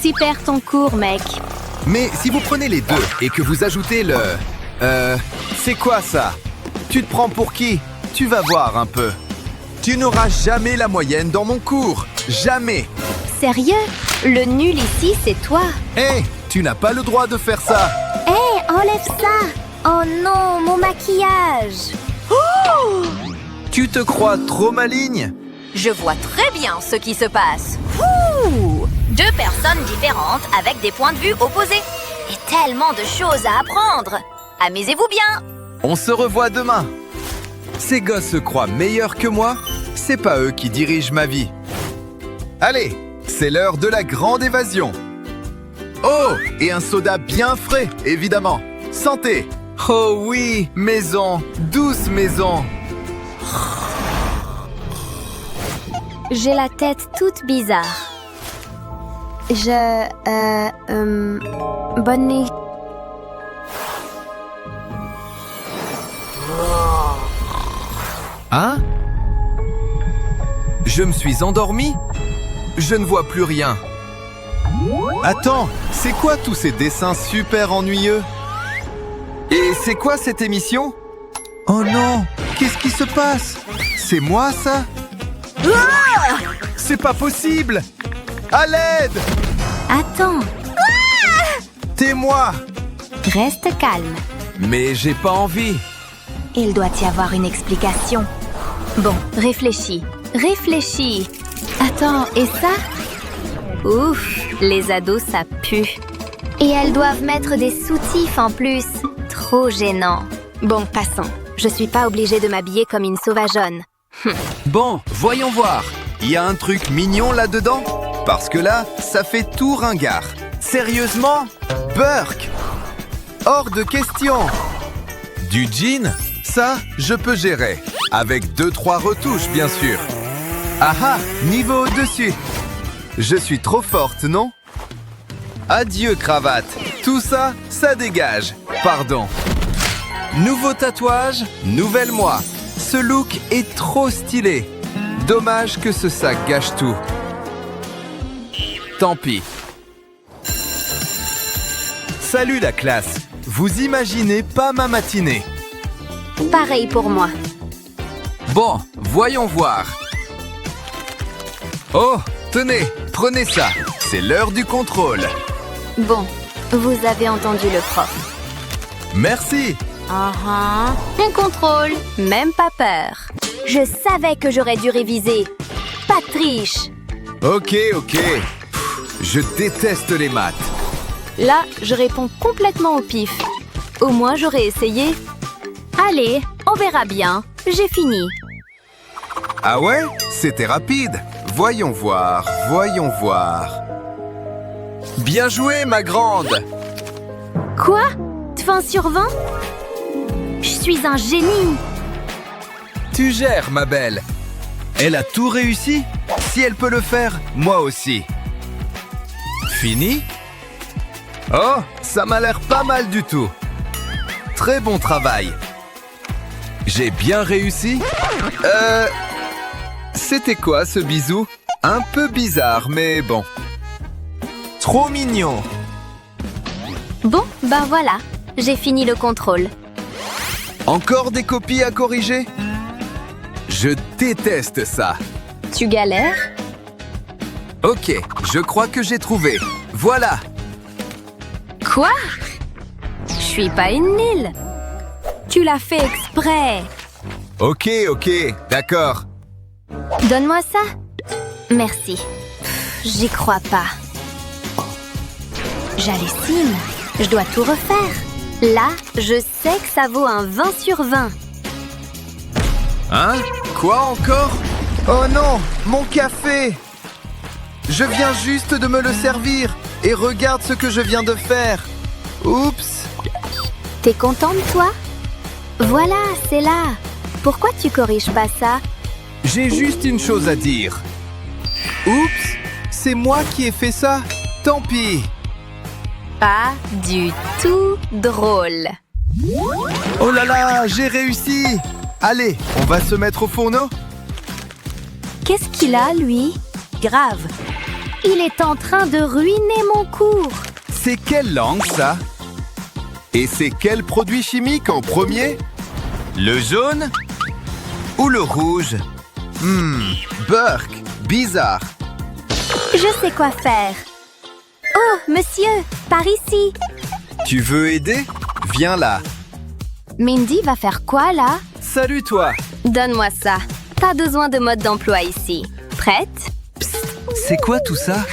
Super ton cours, mec. Mais si vous prenez les deux et que vous ajoutez le... c'est quoi ça? Tu te prends pour qui? Tu vas voir un peu. Tu n'auras jamais la moyenne dans mon cours. Jamais. Sérieux? Le nul ici, c'est toi. Hé, tu n'as pas le droit de faire ça. Hé, enlève ça. Oh non, mon maquillage. Tu te crois trop maligne? Je vois très bien ce qui se passe. Ouh! Deux personnes différentes avec des points de vue opposés. Et tellement de choses à apprendre. Amusez-vous bien. On se revoit demain. Ces gosses se croient meilleurs que moi. C'est pas eux qui dirigent ma vie. Allez, c'est l'heure de la grande évasion. Oh, et un soda bien frais, évidemment. Santé. Oh oui, maison, douce maison. J'ai la tête toute bizarre. Bonne nuit. Hein? Je me suis endormi? Je ne vois plus rien. Attends, c'est quoi tous ces dessins super ennuyeux? Et c'est quoi cette émission? Oh non, qu'est-ce qui se passe? C'est moi ça? C'est pas possible! À l'aide! Attends, T'es moi! reste calme. Mais j'ai pas envie. Il doit y avoir une explication. Bon, réfléchis. Réfléchis. Attends, et ça? Ouf, les ados, ça pue. Et elles doivent mettre des soutifs en plus. Trop gênant. Bon, passons. Je suis pas obligée de m'habiller comme une sauvageonne. Bon, voyons voir. Il y a un truc mignon là-dedans? Parce que là, ça fait tout ringard. Sérieusement? Burk! Hors de question! Du jean? Ça, je peux gérer. Avec 2-3 retouches, bien sûr. Ah ah, niveau au-dessus. Je suis trop forte, non? Adieu, cravate. Tout ça, ça dégage. Pardon. Nouveau tatouage, nouvelle moi. Ce look est trop stylé. Dommage que ce sac gâche tout. Tant pis. Salut la classe. Vous imaginez pas ma matinée. Pareil pour moi. Bon, voyons voir. Oh, tenez, prenez ça. C'est l'heure du contrôle. Bon, vous avez entendu le prof. Merci. Un contrôle, même pas peur. Je savais que j'aurais dû réviser. Pas de triche. Ok. Je déteste les maths. Là, je réponds complètement au pif. Au moins, j'aurais essayé. Allez, on verra bien. J'ai fini. Ah ouais? C'était rapide. Voyons voir. Bien joué, ma grande. Quoi? 20 sur 20? Je suis un génie. Tu gères, ma belle. Elle a tout réussi. Si elle peut le faire, moi aussi. Fini? Oh, ça m'a l'air pas mal du tout. Très bon travail. J'ai bien réussi? C'était quoi ce bisou? Un peu bizarre, mais bon. Trop mignon. Bon, ben voilà. J'ai fini le contrôle. Encore des copies à corriger? Je déteste ça. Tu galères? Ok, je crois que j'ai trouvé. Voilà. Quoi? Je suis pas une nulle. Tu l'as fait exprès. Ok, d'accord. Donne-moi ça. Merci. J'y crois pas. J'hallucine. Je dois tout refaire. Là, je sais que ça vaut un 20 sur 20. Hein? Quoi encore? Oh non, mon café! Je viens juste de me le servir et regarde ce que je viens de faire. Oups! T'es contente, toi? Voilà, c'est là. Pourquoi tu corriges pas ça? J'ai juste une chose à dire. Oups! C'est moi qui ai fait ça? Tant pis! Pas du tout drôle. Oh là là, j'ai réussi! Allez, on va se mettre au fourneau? Qu'est-ce qu'il a, lui? Grave. Il est en train de ruiner mon cours. C'est quelle langue, ça? Et c'est quel produit chimique en premier? Le jaune ou le rouge? Burke, bizarre. Je sais quoi faire. Oh, monsieur, par ici. Tu veux aider? Viens là. Mindy va faire quoi, là? Salut, toi. Donne-moi ça. T'as besoin de mode d'emploi ici. Prête? C'est quoi tout ça?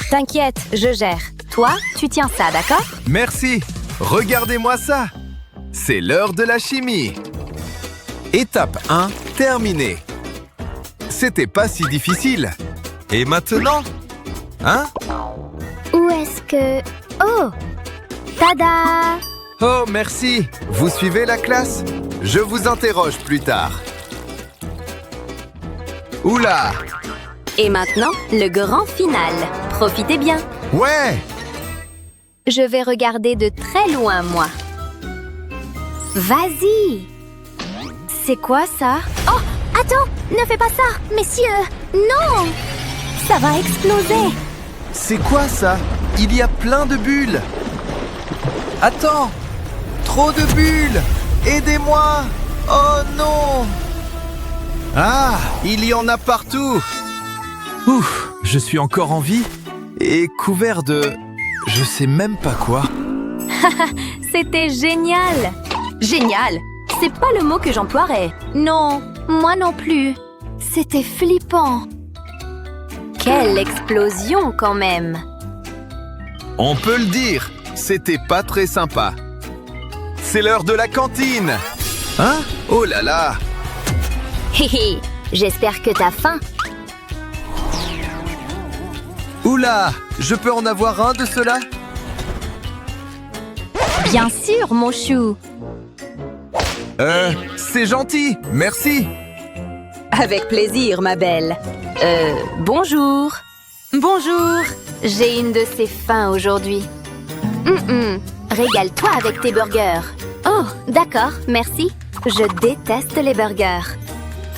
T'inquiète, je gère. Toi, tu tiens ça, d'accord? Merci. Regardez-moi ça. C'est l'heure de la chimie. Étape 1, terminée. C'était pas si difficile. Et maintenant? Hein? Où est-ce que... Oh! Tada! Oh, merci. Vous suivez la classe? Je vous interroge plus tard. Oula! Et maintenant, le grand final. Profitez bien. Ouais! Je vais regarder de très loin, moi. Vas-y! C'est quoi ça? Oh! Attends! Ne fais pas ça! Messieurs! Non! Ça va exploser! C'est quoi ça? Il y a plein de bulles. Attends! Trop de bulles! Aidez-moi! Oh non! Ah! Il y en a partout! Ouf! Je suis encore en vie et couvert de... je sais même pas quoi. C'était génial! Génial! C'est pas le mot que j'emploierais. Non, moi non plus. C'était flippant. Quelle explosion quand même! On peut le dire, c'était pas très sympa. C'est l'heure de la cantine! Hein? Oh là là! Hé hé! J'espère que t'as faim. Oula! Je peux en avoir un de ceux-là? Bien sûr, mon chou! C'est gentil, merci! Avec plaisir, ma belle. Bonjour. Bonjour. J'ai une de ces faims aujourd'hui. Régale-toi avec tes burgers. Oh, d'accord, merci. Je déteste les burgers.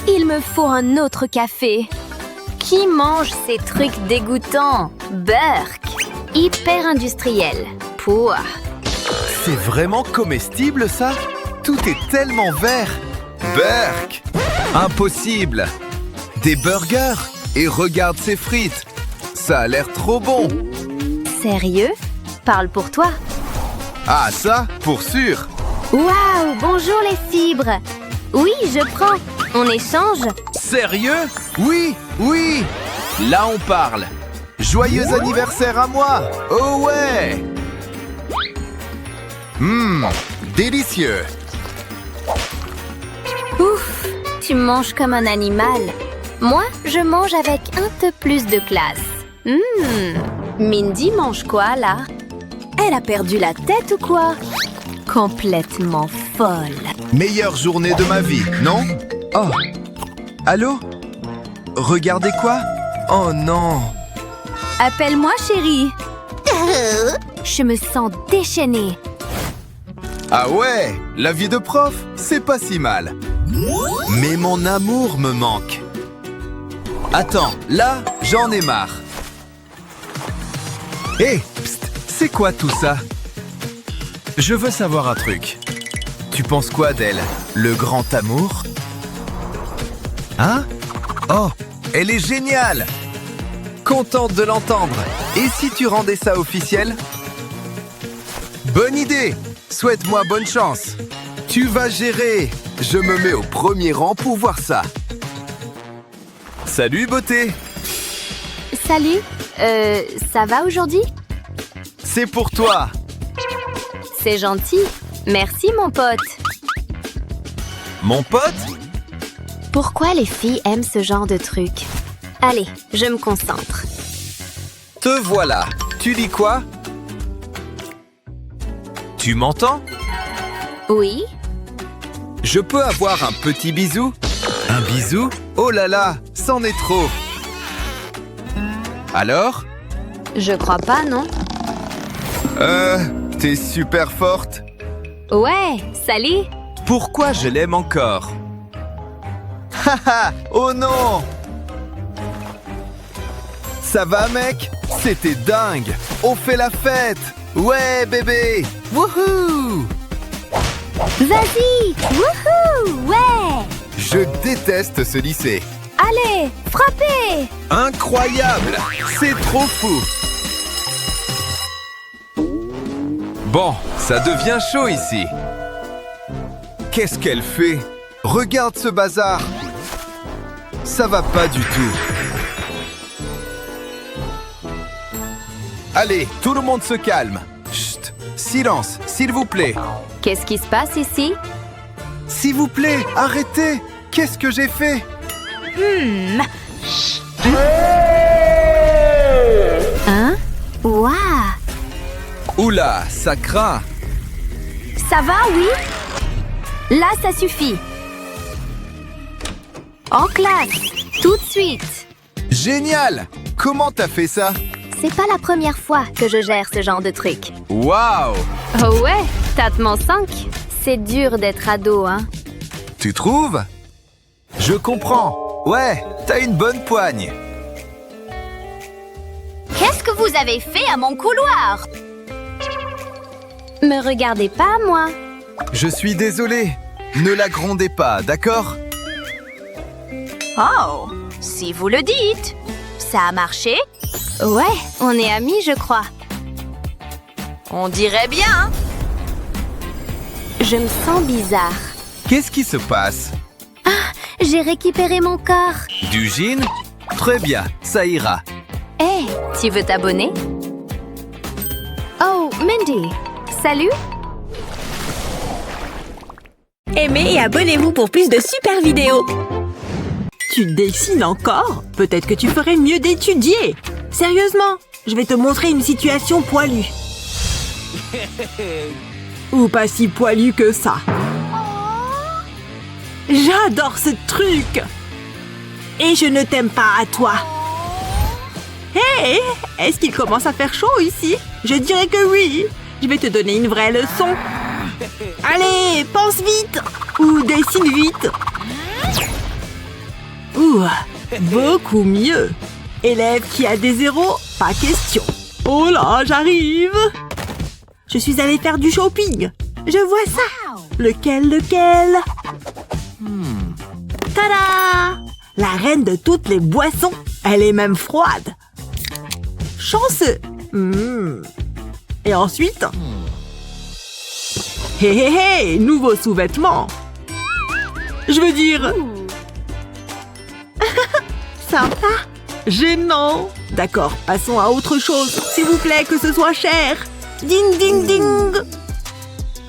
Il me faut un autre café. Qui mange ces trucs dégoûtants? Burk. Hyper industriel. Pouah. C'est vraiment comestible, ça? Tout est tellement vert! Burk! Impossible! Des burgers? Et regarde ces frites! Ça a l'air trop bon! Sérieux? Parle pour toi. Ah, ça, pour sûr! Waouh, bonjour les fibres. Oui, je prends. On échange? Sérieux? Oui, oui! Là, on parle! Joyeux anniversaire à moi! Oh ouais! Délicieux! Ouf, tu manges comme un animal. Moi, je mange avec un peu plus de classe. Mindy mange quoi, là? Elle a perdu la tête ou quoi? Complètement folle. Meilleure journée de ma vie, non? Oh! Allô? Regardez quoi? Oh non! Appelle-moi, chérie. Je me sens déchaînée. Ah ouais, la vie de prof, c'est pas si mal. Mais mon amour me manque. Attends, là, j'en ai marre. Hé, c'est quoi tout ça? Je veux savoir un truc. Tu penses quoi d'elle? Le grand amour? Hein? Oh, elle est géniale! Contente de l'entendre. Et si tu rendais ça officiel? Bonne idée! Souhaite-moi bonne chance. Tu vas gérer. Je me mets au premier rang pour voir ça. Salut, beauté. Salut. Ça va aujourd'hui? C'est pour toi. C'est gentil. Merci, mon pote. Mon pote? Pourquoi les filles aiment ce genre de truc? Allez, je me concentre. Te voilà. Tu dis quoi? Tu m'entends? Oui? Je peux avoir un petit bisou? Un bisou? Oh là là, c'en est trop. Alors? Je crois pas, non? T'es super forte. Ouais, salut! Pourquoi je l'aime encore? Haha, oh non! Ça va, mec? C'était dingue! On fait la fête! Ouais, bébé! Wouhou! Vas-y! Wouhou! Ouais! Je déteste ce lycée. Allez, frappez! Incroyable! C'est trop fou! Bon, ça devient chaud ici. Qu'est-ce qu'elle fait? Regarde ce bazar! Ça va pas du tout. Allez, tout le monde se calme. Chut! Silence, s'il vous plaît. Qu'est-ce qui se passe ici? S'il vous plaît, arrêtez! Qu'est-ce que j'ai fait? Hein? Waouh! Oula, ça craint! Ça va, oui? Là, ça suffit. En classe, tout de suite. Génial! Comment t'as fait ça? C'est pas la première fois que je gère ce genre de truc. Waouh! Oh ouais, Tatement 5. C'est dur d'être ado, hein? Tu trouves? Je comprends. Ouais, t'as une bonne poigne. Qu'est-ce que vous avez fait à mon couloir? Me regardez pas, moi. Je suis désolé. Ne la grondez pas, d'accord? Oh, si vous le dites. Ça a marché? Ouais, on est amis, je crois. On dirait bien. Je me sens bizarre. Qu'est-ce qui se passe? J'ai récupéré mon corps. Du gin? Très bien, ça ira. Hé, tu veux t'abonner? Oh, Mindy. Salut. Aimez et abonnez-vous pour plus de super vidéos. Tu dessines encore? Peut-être que tu ferais mieux d'étudier. Sérieusement, je vais te montrer une situation poilue. Ou pas si poilue que ça. J'adore ce truc. Et je ne t'aime pas à toi. Hé, est-ce qu'il commence à faire chaud ici? Je dirais que oui. Je vais te donner une vraie leçon. Allez, pense vite. Ou dessine vite. Ouh, beaucoup mieux. Élève qui a des zéros, pas question. Oh là, j'arrive. Je suis allée faire du shopping. Je vois ça. Lequel? Tada! La reine de toutes les boissons. Elle est même froide. Chanceux. Et ensuite... Hé hé hé, nouveau sous-vêtement. Je veux dire... Sympa. Gênant. D'accord, passons à autre chose. S'il vous plaît, que ce soit cher. Ding, ding, ding.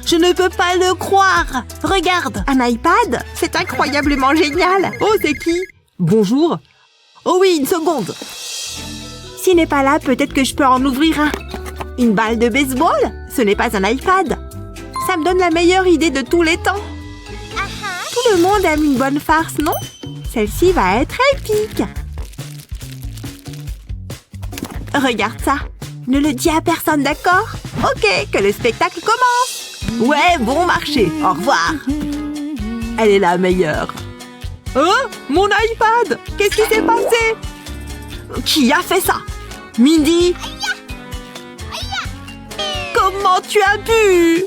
Je ne peux pas le croire. Regarde, un iPad. C'est incroyablement génial. Oh, c'est qui? Bonjour. Oh oui, une seconde. S'il n'est pas là, peut-être que je peux en ouvrir un. Une balle de baseball? Ce n'est pas un iPad. Ça me donne la meilleure idée de tous les temps. Tout le monde aime une bonne farce, non? Celle-ci va être épique. Regarde ça. Ne le dis à personne, d'accord? Ok, que le spectacle commence. Ouais, bon marché. Au revoir. Elle est la meilleure. Oh, mon iPad! Qu'est-ce qui s'est passé? Qui a fait ça? Mindy? Comment tu as pu?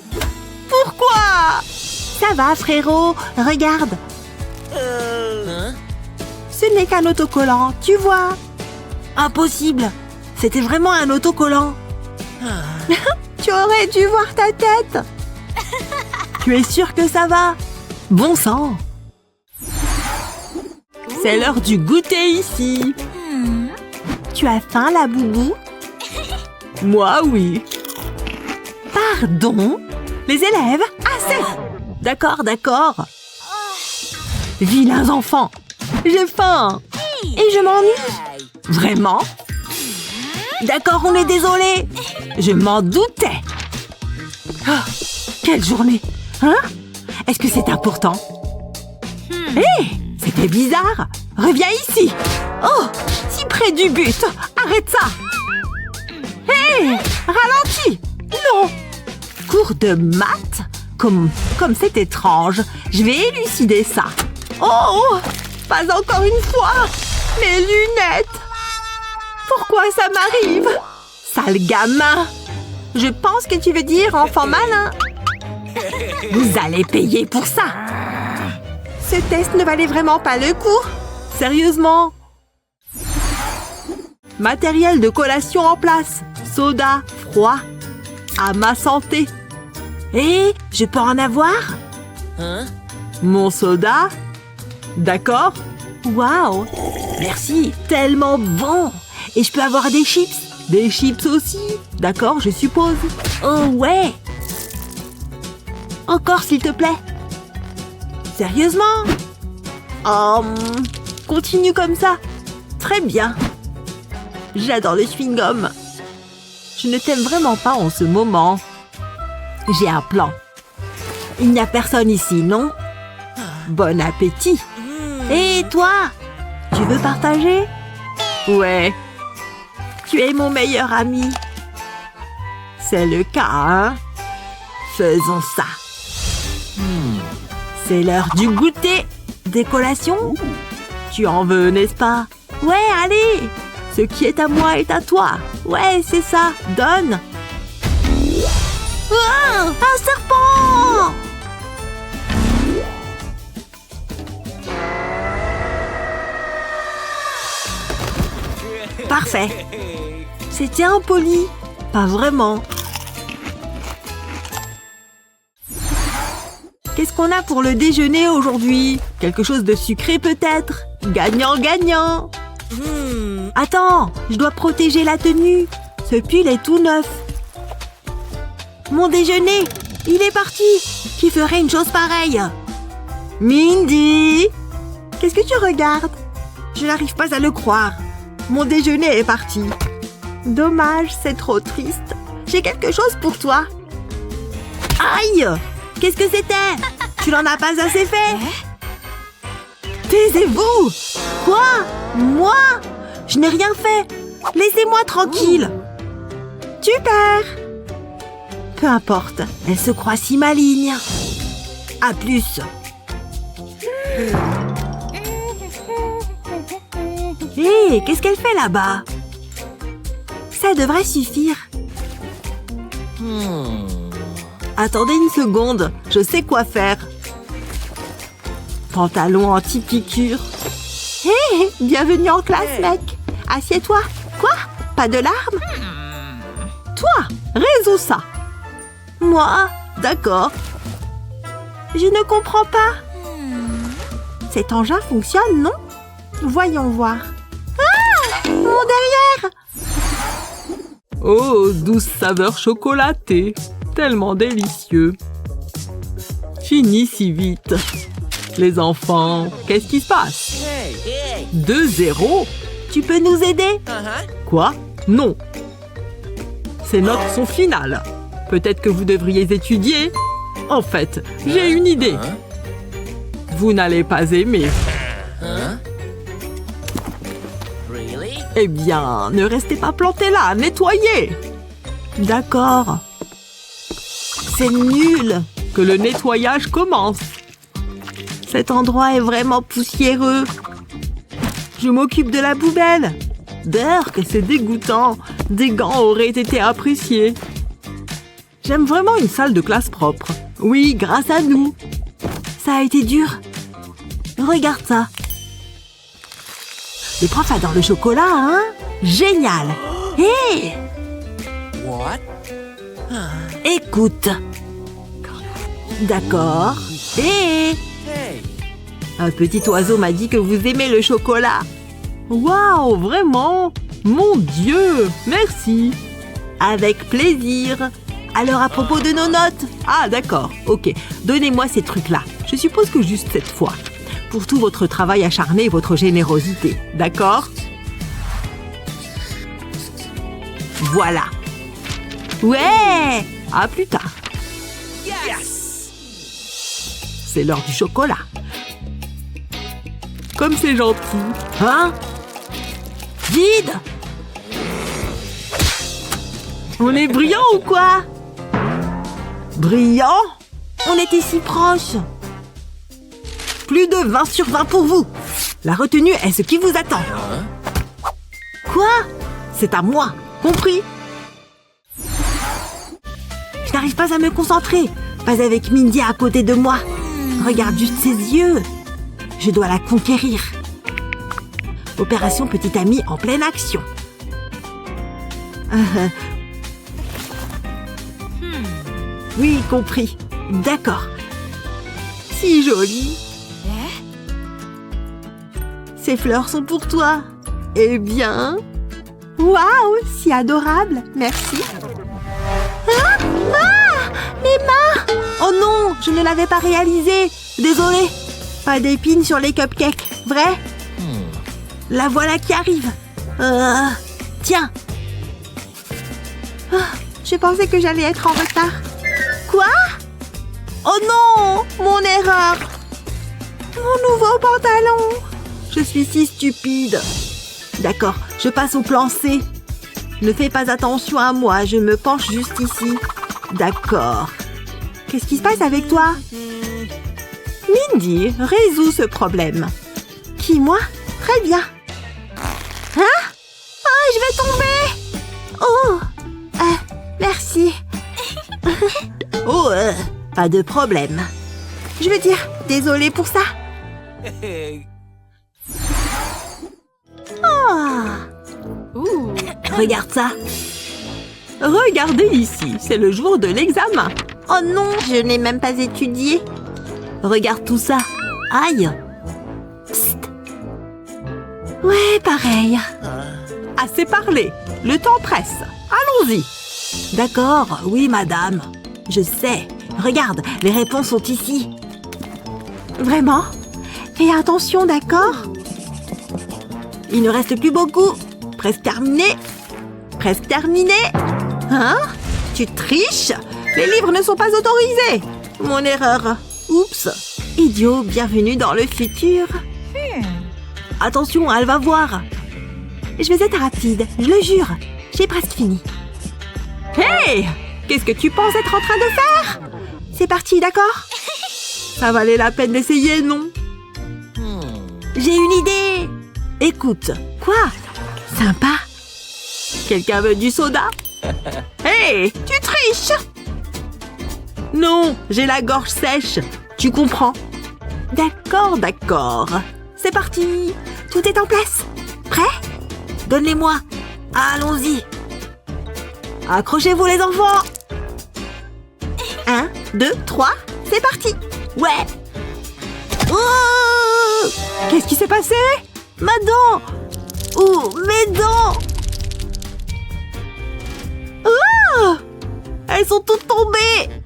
Pourquoi? Ça va, frérot. Regarde. Ce n'est qu'un autocollant, tu vois. Impossible. C'était vraiment un autocollant. Tu aurais dû voir ta tête. Tu es sûr que ça va? Bon sang. C'est l'heure du goûter ici. Tu as faim, la boubou? Moi, oui. Pardon? Les élèves? Assez! D'accord, d'accord. Vilains enfants. J'ai faim. Et je m'ennuie. Vraiment? D'accord, on est désolé. Je m'en doutais. Oh, quelle journée. Hein? Est-ce que c'est important? Hé, c'était bizarre. Reviens ici. Oh, si près du but. Arrête ça. Hé, ralentis. Non. Cours de maths? Comme c'est étrange. Je vais élucider ça. Oh, pas encore une fois. Mes lunettes. Pourquoi ça m'arrive? Sale gamin! Je pense que tu veux dire enfant malin. Vous allez payer pour ça. Ce test ne valait vraiment pas le coup. Sérieusement? Matériel de collation en place. Soda, froid. À ma santé. Et je peux en avoir? Mon soda? D'accord. Waouh! Merci, tellement bon! Et je peux avoir des chips? Des chips aussi? D'accord, je suppose. Oh ouais! Encore, s'il te plaît. Sérieusement? Continue comme ça. Très bien. J'adore le chewing-gum. Je ne t'aime vraiment pas en ce moment. J'ai un plan. Il n'y a personne ici, non? Bon appétit. Et toi? Tu veux partager? Ouais. Tu es mon meilleur ami. C'est le cas, hein? Faisons ça. C'est l'heure du goûter. Des collations? Tu en veux, n'est-ce pas? Ouais, allez! Ce qui est à moi est à toi. Ouais, c'est ça. Donne. Ah, un serpent! Parfait. C'était impoli. Pas vraiment. Qu'est-ce qu'on a pour le déjeuner aujourd'hui? Quelque chose de sucré peut-être? Gagnant-gagnant. Attends, je dois protéger la tenue. Ce pull est tout neuf. Mon déjeuner, il est parti. Qui ferait une chose pareille? Mindy! Qu'est-ce que tu regardes? Je n'arrive pas à le croire. Mon déjeuner est parti. Dommage, c'est trop triste. J'ai quelque chose pour toi. Aïe! Qu'est-ce que c'était? Tu n'en as pas assez fait? Taisez-vous! Quoi? Moi? Je n'ai rien fait. Laissez-moi tranquille. Super! Peu importe, elle se croit si maligne. À plus. Hé, qu'est-ce qu'elle fait là-bas? Ça devrait suffire. Attendez une seconde, je sais quoi faire. Pantalon anti-piqûre. Hé, bienvenue en classe, mec. Assieds-toi. Quoi? Pas de larmes? Toi, résous ça. Moi? D'accord. Je ne comprends pas. Cet engin fonctionne, non? Voyons voir. Ah! Mon derrière! Oh, douce saveur chocolatée. Tellement délicieux. Fini si vite. Les enfants, qu'est-ce qui se passe? 2-0? Tu peux nous aider? Quoi? Non. Ces notes sont finales. Peut-être que vous devriez étudier. En fait, j'ai une idée. Vous n'allez pas aimer. Eh bien, ne restez pas plantés là, nettoyez. D'accord. C'est nul. Que le nettoyage commence. Cet endroit est vraiment poussiéreux. Je m'occupe de la poubelle. Berk, c'est dégoûtant. Des gants auraient été appréciés. J'aime vraiment une salle de classe propre. Oui, grâce à nous. Ça a été dur. Regarde ça. Le prof adore le chocolat, hein? Génial. Hé! Écoute. D'accord. Hé! Un petit oiseau m'a dit que vous aimez le chocolat. Waouh, vraiment? Mon Dieu, merci. Avec plaisir. Alors, à propos de nos notes. Ah, d'accord, ok. Donnez-moi ces trucs-là. Je suppose que juste cette fois. Pour tout votre travail acharné et votre générosité. D'accord? Voilà. Ouais! À plus tard. C'est l'heure du chocolat. Comme c'est gentil. Hein? Vide? On est brillant ou quoi? Brillant? On était si proches. Plus de 20 sur 20 pour vous. La retenue est ce qui vous attend. Quoi? c'est à moi, compris? Je n'arrive pas à me concentrer, pas avec Mindy à côté de moi. Regarde juste ses yeux. Je dois la conquérir. Opération Petite Amie en pleine action. Oui, compris. D'accord. Si joli. Ces fleurs sont pour toi. Eh bien... Waouh, si adorable. Merci. Ah, mes mains! Oh non, je ne l'avais pas réalisé. Désolée. Pas d'épines sur les cupcakes, vrai? La voilà qui arrive. Tiens. Je pensais que j'allais être en retard. Quoi? Oh non! Mon erreur! Mon nouveau pantalon! Je suis si stupide. D'accord, je passe au plan C. Ne fais pas attention à moi, je me penche juste ici. D'accord. Qu'est-ce qui se passe avec toi? Mindy, résous ce problème. Qui, moi? Très bien. Hein? Oh, je vais tomber! Oh! Merci. Oh, pas de problème. Je veux dire, désolée pour ça. Oh. Regarde ça. Regardez ici, c'est le jour de l'examen. Oh non, je n'ai même pas étudié. Regarde tout ça. Aïe. Psst. Ouais, pareil. Assez parlé. Le temps presse. Allons-y. D'accord, oui, madame. Je sais. Regarde, les réponses sont ici. Vraiment? Fais attention, d'accord? Il ne reste plus beaucoup. Presque terminé. Presque terminé. Hein? Tu triches? Les livres ne sont pas autorisés. Mon erreur. Oups. Idiot, bienvenue dans le futur. Attention, elle va voir. Je vais être rapide, je le jure. J'ai presque fini. Hey! Qu'est-ce que tu penses être en train de faire? C'est parti, d'accord? Ça valait la peine d'essayer, non? J'ai une idée! Écoute. Quoi? Sympa. Quelqu'un veut du soda? Hey! Tu triches! Non, j'ai la gorge sèche. Tu comprends? D'accord, d'accord. C'est parti. Tout est en place. Prêt? Donne-les-moi. Allons-y. Accrochez-vous les enfants. 1, 2, 3, c'est parti. Ouais. Oh! Qu'est-ce qui s'est passé? Ma dent. Oh, mes dents. Oh! Elles sont toutes tombées.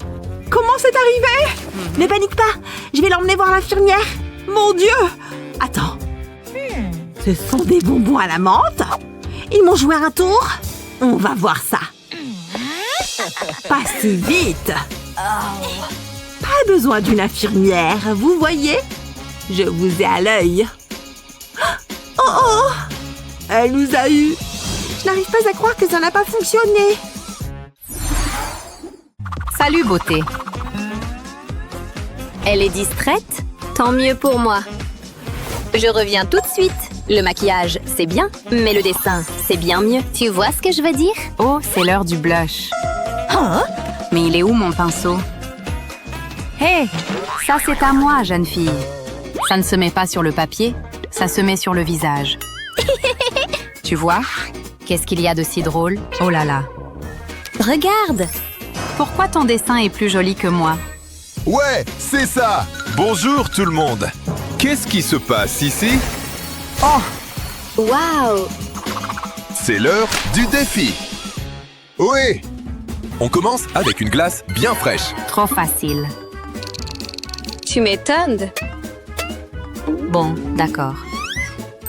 Comment c'est arrivé? Ne panique pas. Je vais l'emmener voir l'infirmière. Mon Dieu. Attends. Ce sont des bonbons à la menthe? Ils m'ont joué un tour? On va voir ça. Pas si vite. Pas besoin d'une infirmière, vous voyez? Je vous ai à l'œil. Oh oh! Elle nous a eu. Je n'arrive pas à croire que ça n'a pas fonctionné. Salut, beauté. Elle est distraite? Tant mieux pour moi. Je reviens tout de suite. Le maquillage, c'est bien, mais le dessin, c'est bien mieux. Tu vois ce que je veux dire? Oh, c'est l'heure du blush. Hein? Mais il est où mon pinceau? Hé, ça c'est à moi, jeune fille. Ça ne se met pas sur le papier, ça se met sur le visage. Tu vois? Qu'est-ce qu'il y a de si drôle? Oh là là. Regarde! Pourquoi ton dessin est plus joli que moi? Ouais, c'est ça. Bonjour tout le monde. Qu'est-ce qui se passe ici? Oh, Waouh! c'est l'heure du défi. Oui. On commence avec une glace bien fraîche. Trop facile. Tu m'étonnes. Bon, d'accord.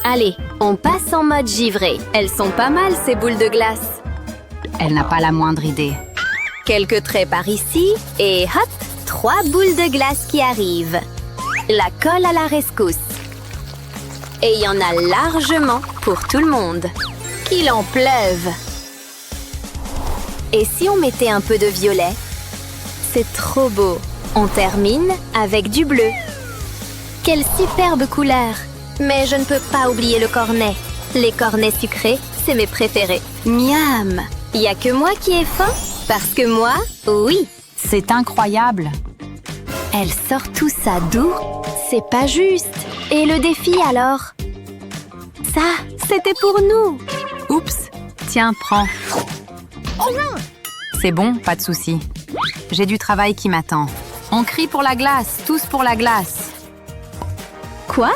Allez, on passe en mode givré. Elles sont pas mal, ces boules de glace. Elle n'a pas la moindre idée. Quelques traits par ici, et hop, 3 boules de glace qui arrivent. La colle à la rescousse. Et il y en a largement pour tout le monde. Qu'il en pleuve. Et si on mettait un peu de violet? C'est trop beau. On termine avec du bleu. Quelle superbe couleur! Mais je ne peux pas oublier le cornet. Les cornets sucrés, c'est mes préférés. Miam! Y a que moi qui ai faim? Parce que moi, oui. C'est incroyable. Elle sort tout ça d'où? C'est pas juste. Et le défi alors? Ça, c'était pour nous. Oups. Tiens, prends. C'est bon, pas de souci. J'ai du travail qui m'attend. On crie pour la glace, tous pour la glace. Quoi?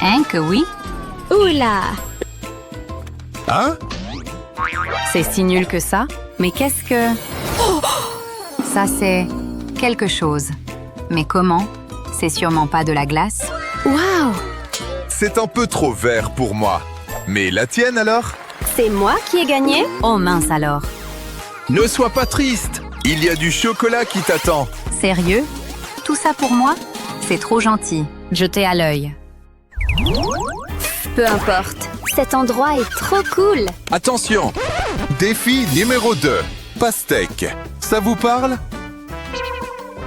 Hein que oui? Oula! Hein? C'est si nul que ça. Mais qu'est-ce que... Ça, c'est quelque chose. Mais comment? C'est sûrement pas de la glace. Waouh! C'est un peu trop vert pour moi. Mais la tienne alors? C'est moi qui ai gagné? Oh mince alors. Ne sois pas triste. Il y a du chocolat qui t'attend. Sérieux? Tout ça pour moi? C'est trop gentil. Jeté à l'œil. Peu importe. Cet endroit est trop cool. Attention! Défi numéro 2. Pastèque. Ça vous parle?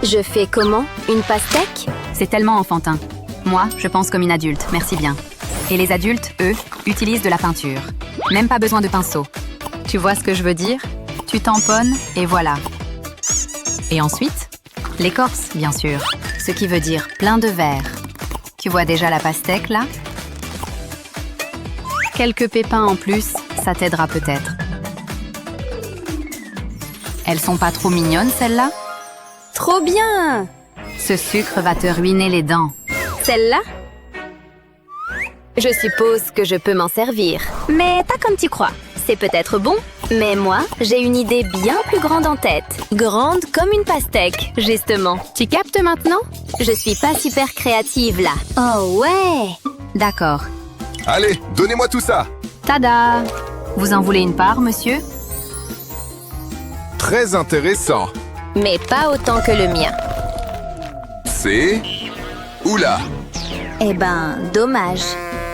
Je fais comment? Une pastèque? C'est tellement enfantin. Moi, je pense comme une adulte, merci bien. Et les adultes, eux, utilisent de la peinture. Même pas besoin de pinceau. Tu vois ce que je veux dire? Tu tamponnes et voilà. Et ensuite, l'écorce, bien sûr. Ce qui veut dire plein de verre. Tu vois déjà la pastèque, là? Quelques pépins en plus, ça t'aidera peut-être. Elles sont pas trop mignonnes, celles-là? Trop bien! Ce sucre va te ruiner les dents. Celle-là? Je suppose que je peux m'en servir. Mais pas comme tu crois. C'est peut-être bon, mais moi, j'ai une idée bien plus grande en tête. Grande comme une pastèque, justement. Tu captes maintenant? Je suis pas super créative, là. Oh ouais! D'accord. Allez, donnez-moi tout ça. Tada! Vous en voulez une part, monsieur? Très intéressant. Mais pas autant que le mien. C'est... Oula! Eh ben, dommage.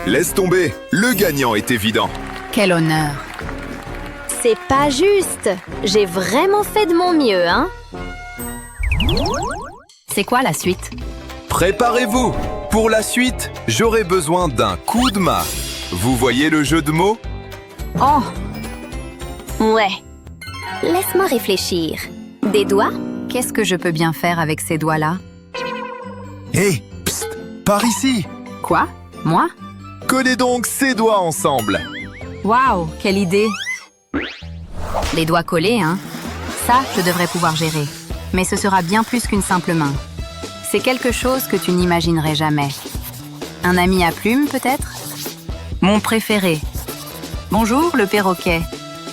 Laisse tomber. Le gagnant est évident. Quel honneur! C'est pas juste. J'ai vraiment fait de mon mieux, hein? C'est quoi la suite? Préparez-vous. Pour la suite, j'aurai besoin d'un coup de main. Vous voyez le jeu de mots? Oh! Ouais. Laisse-moi réfléchir. Des doigts? Qu'est-ce que je peux bien faire avec ces doigts-là? Hé, psst, par ici. Quoi? Moi? Collez donc ces doigts ensemble. Waouh! Quelle idée! Les doigts collés, hein? Ça, je devrais pouvoir gérer. Mais ce sera bien plus qu'une simple main. C'est quelque chose que tu n'imaginerais jamais. Un ami à plumes, peut-être? Mon préféré. Bonjour, le perroquet.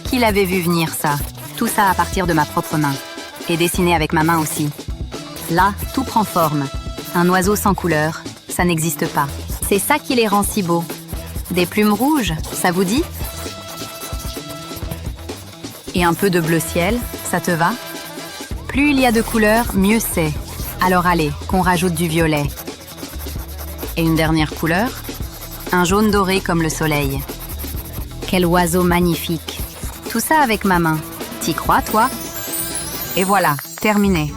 Qui l'avait vu venir, ça? Tout ça à partir de ma propre main. Et dessiné avec ma main aussi. Là, tout prend forme. Un oiseau sans couleur, ça n'existe pas. C'est ça qui les rend si beaux. Des plumes rouges, ça vous dit? Et un peu de bleu ciel, ça te va? Plus il y a de couleurs, mieux c'est. Alors allez, qu'on rajoute du violet. Et une dernière couleur? Un jaune doré comme le soleil. Quel oiseau magnifique! Tout ça avec ma main. T'y crois, toi? Et voilà, terminé.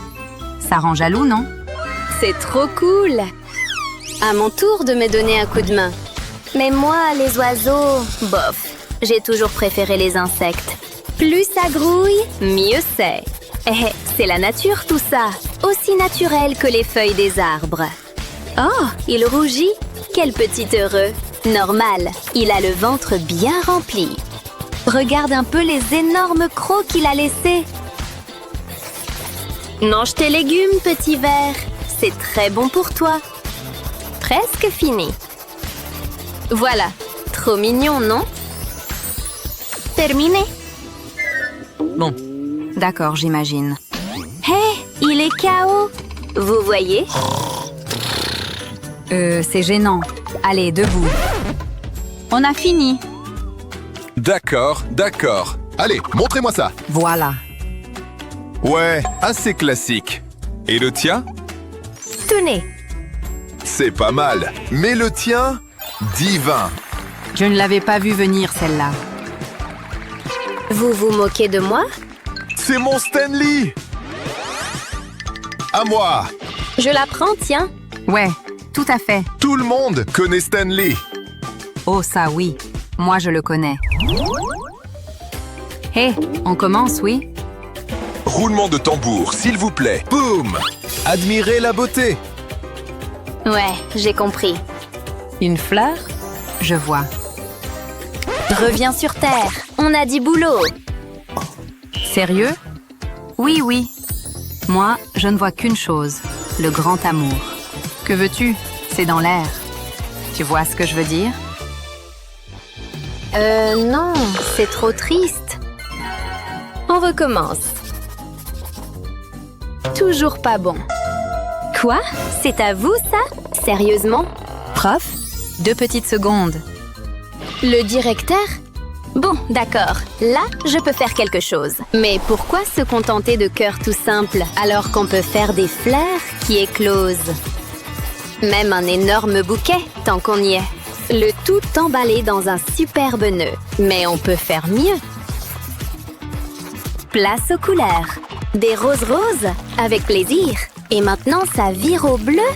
Ça rend jaloux, non? C'est trop cool! À mon tour de me donner un coup de main. Mais moi, les oiseaux, bof. J'ai toujours préféré les insectes. Plus ça grouille, mieux c'est. Eh, c'est la nature tout ça. Aussi naturel que les feuilles des arbres. Oh, il rougit. Quel petit heureux. Normal, il a le ventre bien rempli. Regarde un peu les énormes crocs qu'il a laissés. Mange tes légumes, petit ver. C'est très bon pour toi. Presque fini. Voilà, trop mignon, non? Terminé. Bon, d'accord, j'imagine. Hé, il est KO. Vous voyez? C'est gênant. Allez, debout. On a fini. D'accord, d'accord. Allez, montrez-moi ça. Voilà. Ouais, assez classique. Et le tien? Tenez. C'est pas mal. Mais le tien? Divin. Je ne l'avais pas vu venir, celle-là. Vous vous moquez de moi? C'est mon Stanley! À moi! Je la prends, tiens. Ouais, tout à fait. Tout le monde connaît Stanley. Oh, ça oui. Moi, je le connais. Hé, on commence, oui? Roulement de tambour, s'il vous plaît. Boum! Admirez la beauté. Ouais, j'ai compris. Une fleur? Je vois. Reviens sur Terre. On a dit boulot. Sérieux? Oui, oui. Moi, je ne vois qu'une chose, le grand amour. Que veux-tu? C'est dans l'air. Tu vois ce que je veux dire? Non, c'est trop triste. On recommence. Toujours pas bon. Quoi? C'est à vous, ça? Sérieusement? Prof? 2 petites secondes. Le directeur? Bon, d'accord. Là, je peux faire quelque chose. Mais pourquoi se contenter de cœurs tout simples alors qu'on peut faire des fleurs qui éclosent? Même un énorme bouquet, tant qu'on y est. Le tout emballé dans un superbe nœud. Mais on peut faire mieux. Place aux couleurs. Des roses roses, avec plaisir. Et maintenant, ça vire au bleu.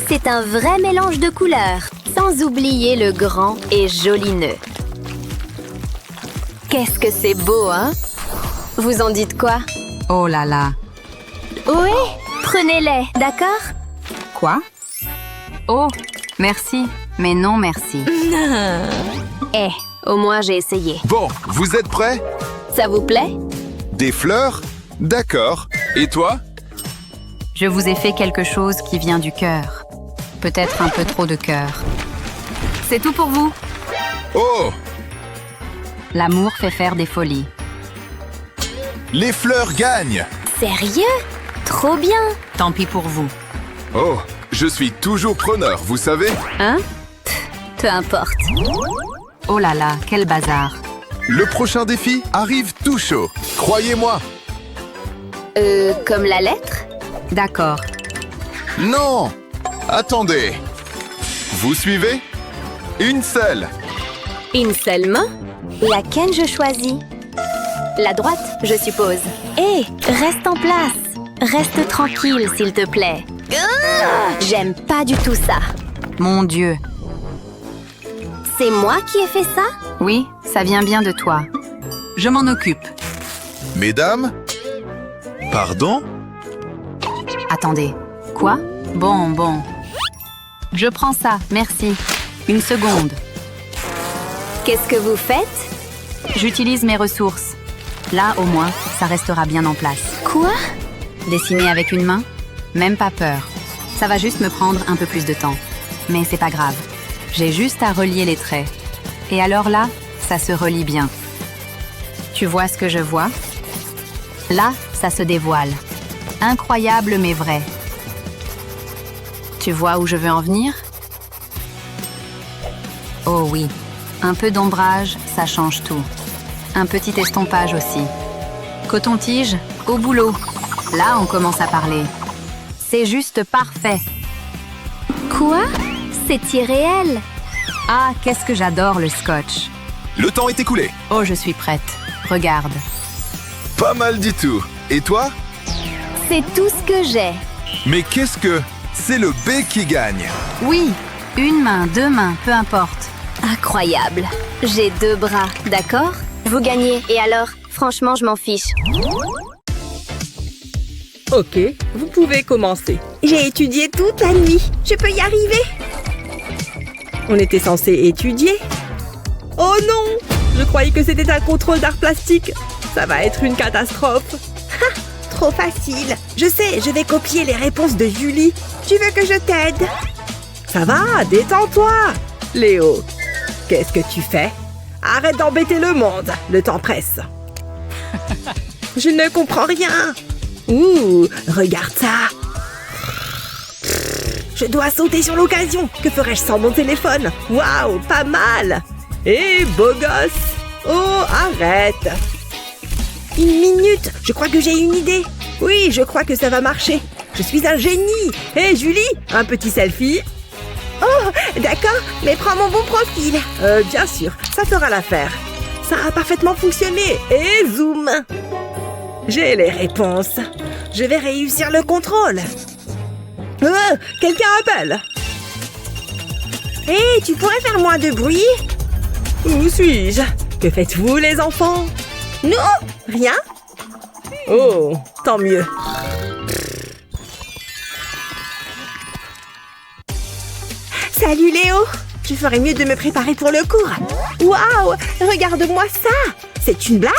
C'est un vrai mélange de couleurs, sans oublier le grand et joli nœud. Qu'est-ce que c'est beau, hein? Vous en dites quoi? Oh là là. Oui, prenez-les, d'accord? Quoi? Oh, merci, mais non merci. Eh, au moins j'ai essayé. Bon, vous êtes prêts? Ça vous plaît? Des fleurs? D'accord. Et toi? Je vous ai fait quelque chose qui vient du cœur. Peut-être un peu trop de cœur. C'est tout pour vous. Oh! L'amour fait faire des folies. Les fleurs gagnent! Sérieux? Trop bien! Tant pis pour vous. Oh, je suis toujours preneur, vous savez? Hein? Peu importe. Oh là là, quel bazar. Le prochain défi arrive tout chaud. Croyez-moi. Comme la lettre? D'accord. Non! Attendez. Vous suivez? Une seule. Une seule main? Laquelle je choisis? La droite, je suppose. Hé, reste en place. Reste tranquille, s'il te plaît. J'aime pas du tout ça. Mon Dieu. C'est moi qui ai fait ça? Oui, ça vient bien de toi. Je m'en occupe. Mesdames? Pardon? Attendez. Quoi? Bon. Je prends ça, merci. Une seconde. Qu'est-ce que vous faites? J'utilise mes ressources. Là, au moins, ça restera bien en place. Quoi? Dessiner avec une main? Même pas peur. Ça va juste me prendre un peu plus de temps. Mais c'est pas grave. J'ai juste à relier les traits. Et alors là, ça se relie bien. Tu vois ce que je vois? Là, ça se dévoile. Incroyable mais vrai. Tu vois où je veux en venir? Oh oui. Un peu d'ombrage, ça change tout. Un petit estompage aussi. Coton-tige, au boulot. Là, on commence à parler. C'est juste parfait. Quoi? C'est irréel. Ah, qu'est-ce que j'adore le scotch. Le temps est écoulé. Oh, je suis prête. Regarde. Pas mal du tout. Et toi? C'est tout ce que j'ai. Mais qu'est-ce que... C'est le B qui gagne. Oui, une main, 2 mains, peu importe. Incroyable. J'ai 2 bras, d'accord? Vous gagnez. Et alors? Franchement, je m'en fiche. Ok, vous pouvez commencer. J'ai étudié toute la nuit. Je peux y arriver. On était censé étudier. Oh non! Je croyais que c'était un contrôle d'art plastique. Ça va être une catastrophe. Ha! Trop facile. Je sais, je vais copier les réponses de Julie. Tu veux que je t'aide? Ça va, détends-toi. Léo, qu'est-ce que tu fais? Arrête d'embêter le monde. Le temps presse. Je ne comprends rien. Ouh, regarde ça. Je dois sauter sur l'occasion. Que ferais-je sans mon téléphone? Waouh, pas mal. Hé, beau gosse. Oh, arrête. Une minute, je crois que j'ai une idée. Oui, je crois que ça va marcher. Je suis un génie. Hé, Julie, un petit selfie. Oh, d'accord, mais prends mon bon profil. Bien sûr, ça fera l'affaire. Ça a parfaitement fonctionné. Et zoom. J'ai les réponses. Je vais réussir le contrôle. Quelqu'un appelle. Hé, tu pourrais faire moins de bruit? Où suis-je? Que faites-vous, les enfants? Non, rien. Oh, tant mieux. Salut Léo. Je ferais mieux de me préparer pour le cours. Waouh, regarde-moi ça. C'est une blague?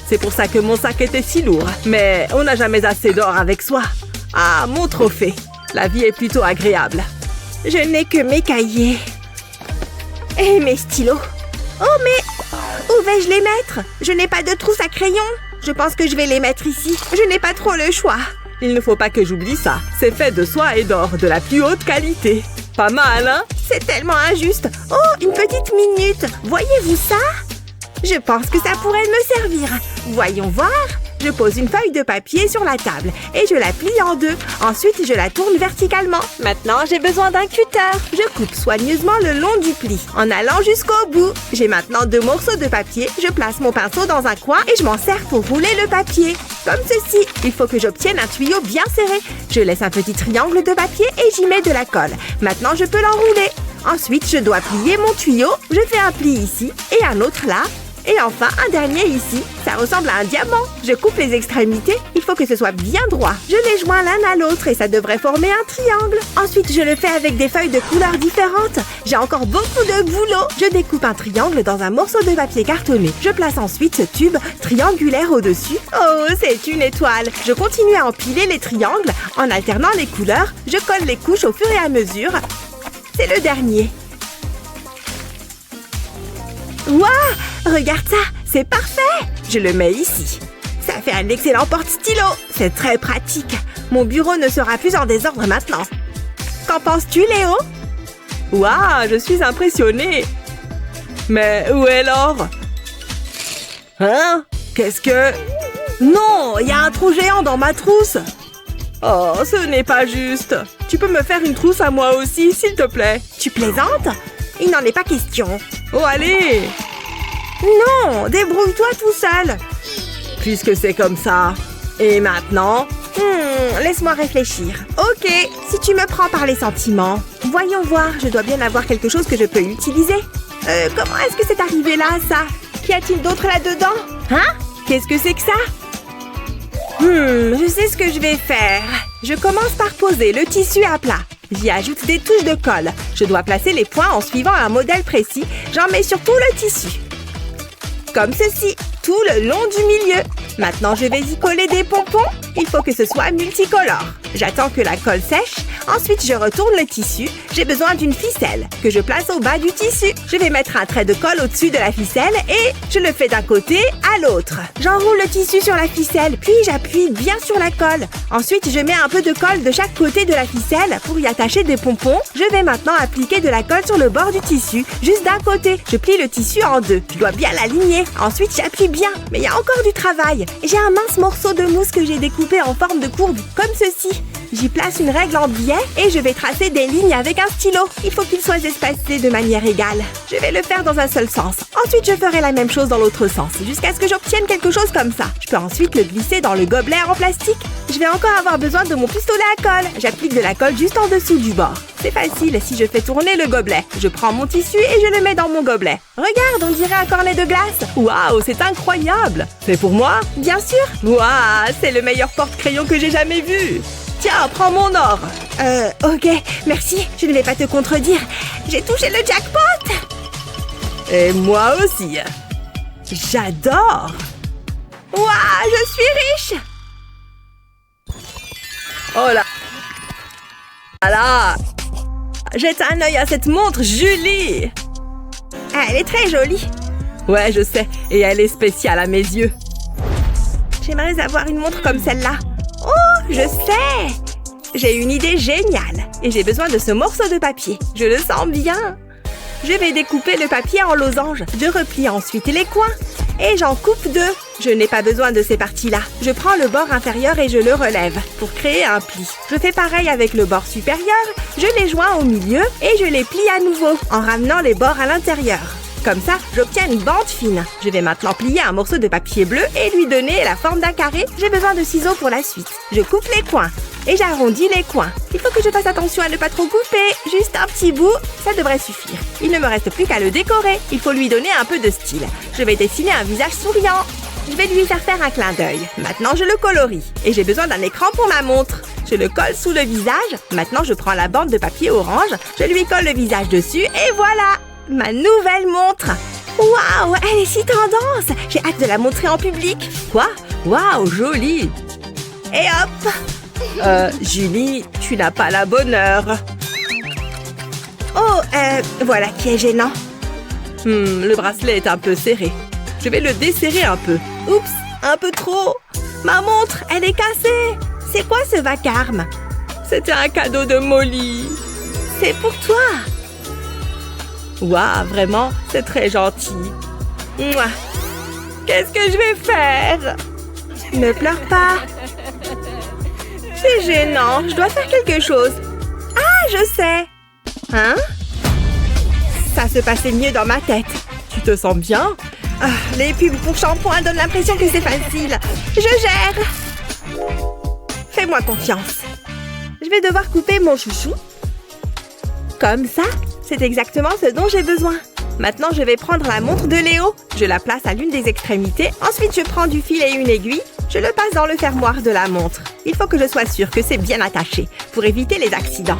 C'est pour ça que mon sac était si lourd. Mais on n'a jamais assez d'or avec soi. Ah, mon trophée. La vie est plutôt agréable. Je n'ai que mes cahiers. Et mes stylos. Oh, mais où vais-je les mettre? Je n'ai pas de trousse à crayon. Je pense que je vais les mettre ici. Je n'ai pas trop le choix. Il ne faut pas que j'oublie ça. C'est fait de soie et d'or, de la plus haute qualité. Pas mal, hein? C'est tellement injuste. Oh, une petite minute. Voyez-vous ça? Je pense que ça pourrait me servir. Voyons voir. Je pose une feuille de papier sur la table et je la plie en deux. Ensuite, je la tourne verticalement. Maintenant, j'ai besoin d'un cutter. Je coupe soigneusement le long du pli en allant jusqu'au bout. J'ai maintenant 2 morceaux de papier. Je place mon pinceau dans un coin et je m'en sers pour rouler le papier. Comme ceci. Il faut que j'obtienne un tuyau bien serré. Je laisse un petit triangle de papier et j'y mets de la colle. Maintenant, je peux l'enrouler. Ensuite, je dois plier mon tuyau. Je fais un pli ici et un autre là. Et enfin, un dernier ici. Ça ressemble à un diamant. Je coupe les extrémités. Il faut que ce soit bien droit. Je les joins l'un à l'autre et ça devrait former un triangle. Ensuite, je le fais avec des feuilles de couleurs différentes. J'ai encore beaucoup de boulot. Je découpe un triangle dans un morceau de papier cartonné. Je place ensuite ce tube triangulaire au-dessus. Oh, c'est une étoile. Je continue à empiler les triangles en alternant les couleurs. Je colle les couches au fur et à mesure. C'est le dernier. Waouh! Regarde ça, c'est parfait! Je le mets ici. Ça fait un excellent porte-stylo. C'est très pratique. Mon bureau ne sera plus en désordre maintenant. Qu'en penses-tu, Léo? Waouh, je suis impressionnée. Mais où est l'or? Hein? Qu'est-ce que... Non, il y a un trou géant dans ma trousse. Oh, ce n'est pas juste. Tu peux me faire une trousse à moi aussi, s'il te plaît? Tu plaisantes? Il n'en est pas question. Oh, allez! Non, débrouille-toi tout seul. Puisque c'est comme ça. Et maintenant? Laisse-moi réfléchir. Ok, si tu me prends par les sentiments. Voyons voir, je dois bien avoir quelque chose que je peux utiliser. Comment est-ce que c'est arrivé là, ça? Qu'y a-t-il d'autre là-dedans? Hein? Qu'est-ce que c'est que ça? Je sais ce que je vais faire. Je commence par poser le tissu à plat. J'y ajoute des touches de colle. Je dois placer les points en suivant un modèle précis. J'en mets sur tout le tissu. Comme ceci, tout le long du milieu. Maintenant, je vais y coller des pompons. Il faut que ce soit multicolore. J'attends que la colle sèche. Ensuite, je retourne le tissu. J'ai besoin d'une ficelle que je place au bas du tissu. Je vais mettre un trait de colle au-dessus de la ficelle et je le fais d'un côté à l'autre. J'enroule le tissu sur la ficelle, puis j'appuie bien sur la colle. Ensuite, je mets un peu de colle de chaque côté de la ficelle pour y attacher des pompons. Je vais maintenant appliquer de la colle sur le bord du tissu, juste d'un côté. Je plie le tissu en deux. Je dois bien l'aligner. Ensuite, j'appuie bien. Mais il y a encore du travail. J'ai un mince morceau de mousse que j'ai découpé en forme de courbe, comme ceci. J'y place une règle en biais et je vais tracer des lignes avec un stylo. Il faut qu'ils soient espacés de manière égale. Je vais le faire dans un seul sens. Ensuite, je ferai la même chose dans l'autre sens, jusqu'à ce que j'obtienne quelque chose comme ça. Je peux ensuite le glisser dans le gobelet en plastique. Je vais encore avoir besoin de mon pistolet à colle. J'applique de la colle juste en dessous du bord. C'est facile si je fais tourner le gobelet. Je prends mon tissu et je le mets dans mon gobelet. Regarde, on dirait un cornet de glace. Waouh, c'est incroyable. C'est pour moi? Bien sûr. Waouh, c'est le meilleur porte-crayon que j'ai jamais vu. Tiens, prends mon or. Ok, merci. Je ne vais pas te contredire. J'ai touché le jackpot. Et moi aussi. J'adore. Waouh, je suis riche. Oh là là. Jette un œil à cette montre, Julie. Elle est très jolie. Ouais, je sais. Et elle est spéciale à mes yeux. J'aimerais avoir une montre comme celle-là. Oh, je sais! J'ai une idée géniale et j'ai besoin de ce morceau de papier. Je le sens bien. Je vais découper le papier en losanges. Je replie ensuite les coins et j'en coupe 2. Je n'ai pas besoin de ces parties-là. Je prends le bord inférieur et je le relève pour créer un pli. Je fais pareil avec le bord supérieur. Je les joins au milieu et je les plie à nouveau en ramenant les bords à l'intérieur. Comme ça, j'obtiens une bande fine. Je vais maintenant plier un morceau de papier bleu et lui donner la forme d'un carré. J'ai besoin de ciseaux pour la suite. Je coupe les coins. Et j'arrondis les coins. Il faut que je fasse attention à ne pas trop couper. Juste un petit bout, ça devrait suffire. Il ne me reste plus qu'à le décorer. Il faut lui donner un peu de style. Je vais dessiner un visage souriant. Je vais lui faire un clin d'œil. Maintenant, je le colorie. Et j'ai besoin d'un écran pour ma montre. Je le colle sous le visage. Maintenant, je prends la bande de papier orange. Je lui colle le visage dessus. Et voilà! Ma nouvelle montre! Waouh! Elle est si tendance! J'ai hâte de la montrer en public. Quoi? Waouh, jolie! Et hop! Julie, tu n'as pas la bonne heure. Oh, voilà qui est gênant. Le bracelet est un peu serré. Je vais le desserrer un peu. Oups, un peu trop. Ma montre, elle est cassée. C'est quoi ce vacarme? C'était un cadeau de Molly. C'est pour toi. Waouh, vraiment, c'est très gentil. Mouah. Qu'est-ce que je vais faire? Ne pleure pas. C'est gênant, je dois faire quelque chose. Ah, je sais. Hein? Ça se passait mieux dans ma tête. Tu te sens bien? Ah, les pubs pour shampoing donnent l'impression que c'est facile. Je gère. Fais-moi confiance. Je vais devoir couper mon chouchou. Comme ça, c'est exactement ce dont j'ai besoin. Maintenant, je vais prendre la montre de Léo. Je la place à l'une des extrémités. Ensuite, je prends du fil et une aiguille. Je le passe dans le fermoir de la montre. Il faut que je sois sûre que c'est bien attaché pour éviter les accidents.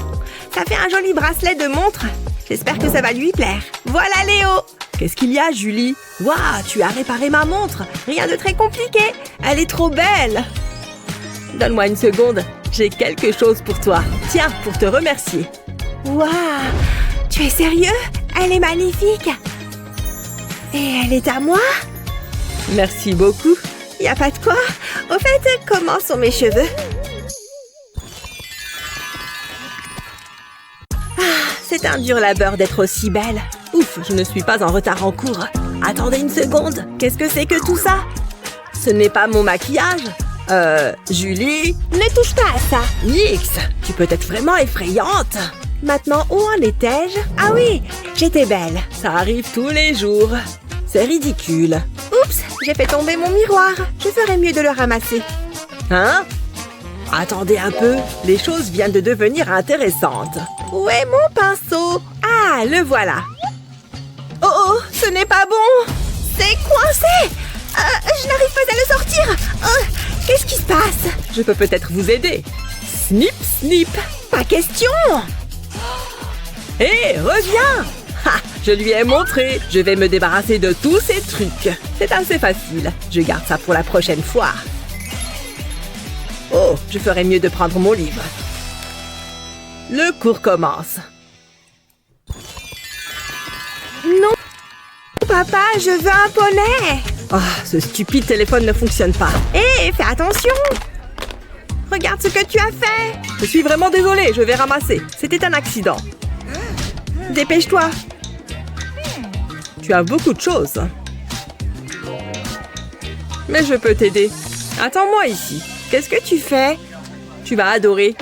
Ça fait un joli bracelet de montre. J'espère que ça va lui plaire. Voilà Léo! Qu'est-ce qu'il y a, Julie? Waouh, tu as réparé ma montre. Rien de très compliqué. Elle est trop belle. Donne-moi une seconde. J'ai quelque chose pour toi. Tiens, pour te remercier. Waouh, tu es sérieux? Elle est magnifique. Et elle est à moi? Merci beaucoup. Y a pas de quoi. Au fait, comment sont mes cheveux? C'est un dur labeur d'être aussi belle. Ouf, je ne suis pas en retard en cours. Attendez une seconde. Qu'est-ce que c'est que tout ça? Ce n'est pas mon maquillage. Julie? Ne touche pas à ça. Nix, tu peux être vraiment effrayante. Maintenant, où en étais-je? Ah oui, j'étais belle. Ça arrive tous les jours. C'est ridicule. Oups, j'ai fait tomber mon miroir. Je ferais mieux de le ramasser. Hein? Attendez un peu, les choses viennent de devenir intéressantes. Où est mon pinceau? Ah, le voilà. Oh oh, ce n'est pas bon. C'est coincé. Je n'arrive pas à le sortir. Qu'est-ce qui se passe? Je peux peut-être vous aider. Snip, snip. Pas question. Hé, reviens. Ha, je lui ai montré. Je vais me débarrasser de tous ces trucs. C'est assez facile. Je garde ça pour la prochaine fois. Oh, je ferais mieux de prendre mon livre. Le cours commence. Non, papa, je veux un poney. Ah, ce stupide téléphone ne fonctionne pas. Hé, fais attention. Regarde ce que tu as fait. Je suis vraiment désolée, je vais ramasser. C'était un accident. Dépêche-toi. Tu as beaucoup de choses. Mais je peux t'aider. Attends-moi ici. Qu'est-ce que tu fais? Tu vas adorer.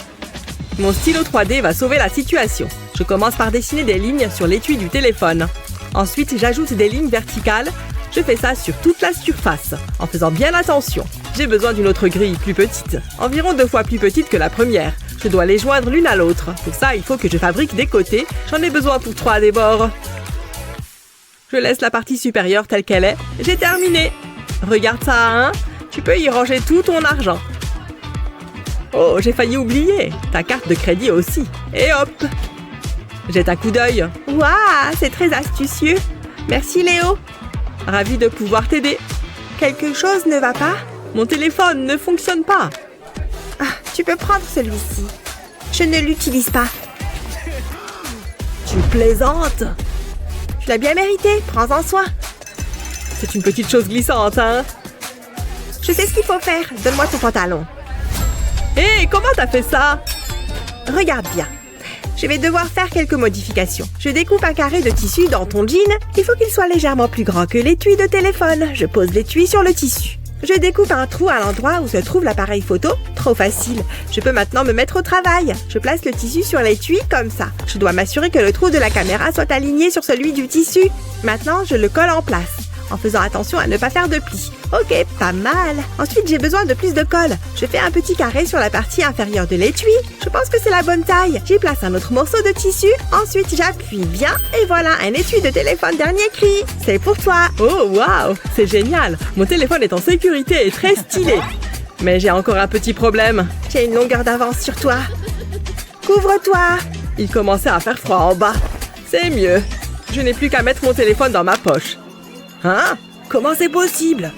Mon stylo 3D va sauver la situation. Je commence par dessiner des lignes sur l'étui du téléphone. Ensuite, j'ajoute des lignes verticales. Je fais ça sur toute la surface, en faisant bien attention. J'ai besoin d'une autre grille plus petite, environ 2 fois plus petite que la première. Je dois les joindre l'une à l'autre. Pour ça, il faut que je fabrique des côtés. J'en ai besoin pour 3 des bords. Je laisse la partie supérieure telle qu'elle est. J'ai terminé. Regarde ça, hein? Tu peux y ranger tout ton argent. Oh, j'ai failli oublier. Ta carte de crédit aussi. Et hop! Jette un coup d'œil. Waouh, c'est très astucieux. Merci Léo. Ravi de pouvoir t'aider. Quelque chose ne va pas? Mon téléphone ne fonctionne pas. Ah, tu peux prendre celui-ci. Je ne l'utilise pas. Tu plaisantes? Tu l'as bien mérité, prends-en soin. C'est une petite chose glissante, hein? Je sais ce qu'il faut faire. Donne-moi ton pantalon. Hé, comment t'as fait ça? Regarde bien. Je vais devoir faire quelques modifications. Je découpe un carré de tissu dans ton jean. Il faut qu'il soit légèrement plus grand que l'étui de téléphone. Je pose l'étui sur le tissu. Je découpe un trou à l'endroit où se trouve l'appareil photo. Trop facile. Je peux maintenant me mettre au travail. Je place le tissu sur l'étui comme ça. Je dois m'assurer que le trou de la caméra soit aligné sur celui du tissu. Maintenant, je le colle en place, en faisant attention à ne pas faire de plis. Ok, pas mal. Ensuite, j'ai besoin de plus de colle. Je fais un petit carré sur la partie inférieure de l'étui. Je pense que c'est la bonne taille. J'y place un autre morceau de tissu. Ensuite, j'appuie bien et voilà un étui de téléphone dernier cri. C'est pour toi. Oh, waouh, c'est génial. Mon téléphone est en sécurité et très stylé. Mais j'ai encore un petit problème. J'ai une longueur d'avance sur toi. Couvre-toi. Il commençait à faire froid en bas. C'est mieux. Je n'ai plus qu'à mettre mon téléphone dans ma poche. Hein? Comment c'est possible?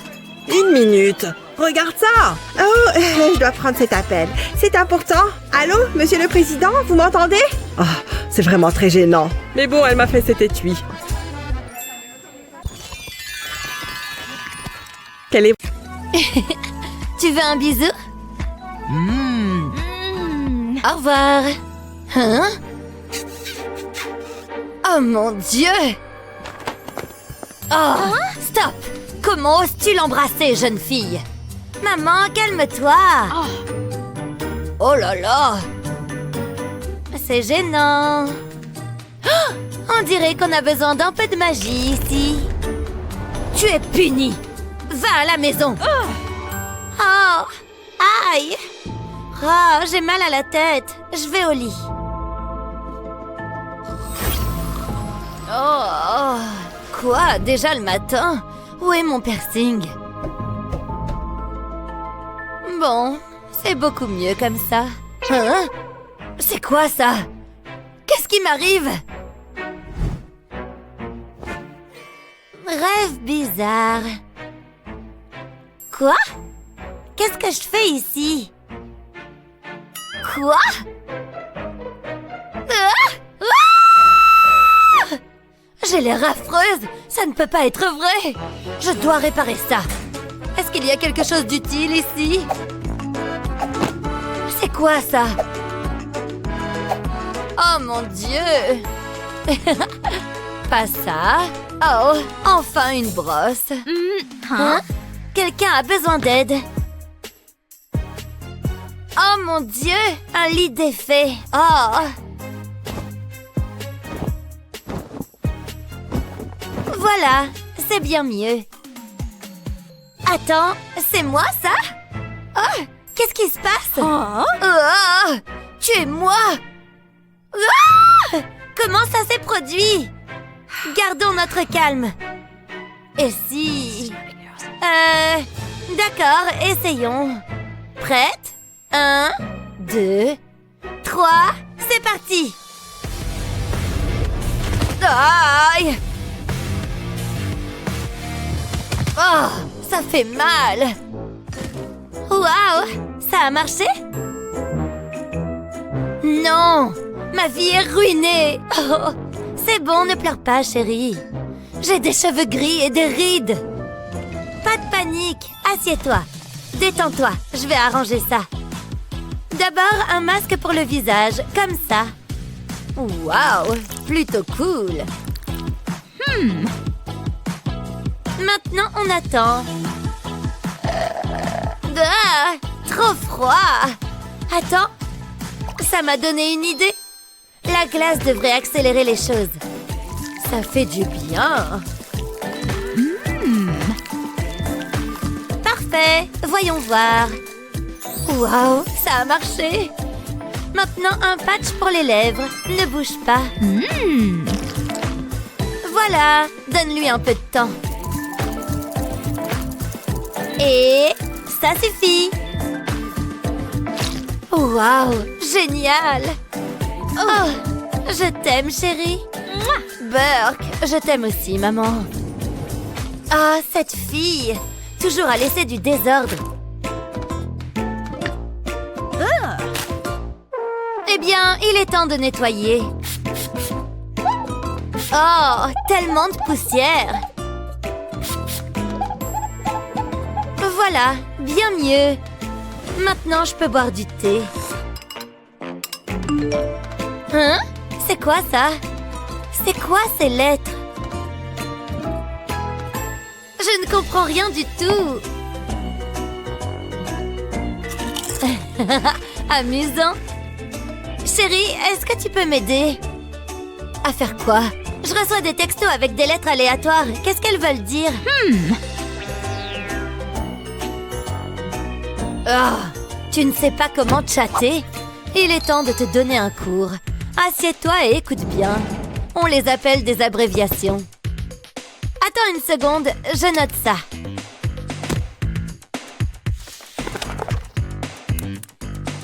1 minute. Regarde ça. Oh, je dois prendre cet appel. C'est important. Allô, monsieur le président, vous m'entendez? Ah, c'est vraiment très gênant. Mais bon, elle m'a fait cet étui. Quelle est... Tu veux un bisou? Au revoir. Hein? Oh mon Dieu! Oh, stop! Comment oses-tu l'embrasser, jeune fille? Maman, calme-toi! Oh là là! C'est gênant! Oh, on dirait qu'on a besoin d'un peu de magie ici. Tu es puni! Va à la maison! Oh! Aïe! Oh, j'ai mal à la tête. Je vais au lit. Oh! Quoi? Déjà le matin? Où est mon piercing? Bon, c'est beaucoup mieux comme ça. Hein? C'est quoi ça? Qu'est-ce qui m'arrive? Rêve bizarre. Quoi? Qu'est-ce que je fais ici? Quoi? Ah! Ah! J'ai l'air affreuse. Ça ne peut pas être vrai. Je dois réparer ça. Est-ce qu'il y a quelque chose d'utile ici? C'est quoi ça? Oh mon Dieu! Pas ça. Oh, enfin une brosse. Hein? Quelqu'un a besoin d'aide. Oh mon Dieu! Un lit défait. Oh! Voilà, c'est bien mieux. Attends, c'est moi ça? Oh! Qu'est-ce qui se passe? Oh! Tu es moi! Ah! Comment ça s'est produit? Gardons notre calme. Et si... D'accord, essayons. Prête? 1, 2, 3, c'est parti! Aïe! Oh, ça fait mal! Waouh! Ça a marché? Non! Ma vie est ruinée! Oh, c'est bon, ne pleure pas, chérie. J'ai des cheveux gris et des rides. Pas de panique, assieds-toi. Détends-toi, je vais arranger ça. D'abord, un masque pour le visage, comme ça. Waouh, plutôt cool. Maintenant, on attend. Ah, trop froid. Attends, ça m'a donné une idée. La glace devrait accélérer les choses. Ça fait du bien. Parfait, voyons voir. Waouh, ça a marché. Maintenant, un patch pour les lèvres. Ne bouge pas. Voilà, donne-lui un peu de temps. Et ça suffit. Waouh, génial. Oh, je t'aime, chérie. Burke, je t'aime aussi, maman. Ah, cette fille. Toujours à laisser du désordre. Eh bien, il est temps de nettoyer. Oh, tellement de poussière. Voilà, bien mieux. Maintenant, je peux boire du thé. Hein? C'est quoi ça? C'est quoi ces lettres? Je ne comprends rien du tout. Amusant. Chérie, est-ce que tu peux m'aider? À faire quoi? Je reçois des textos avec des lettres aléatoires. Qu'est-ce qu'elles veulent dire? Oh, tu ne sais pas comment chatter? Il est temps de te donner un cours. Assieds-toi et écoute bien. On les appelle des abréviations. Attends une seconde, je note ça.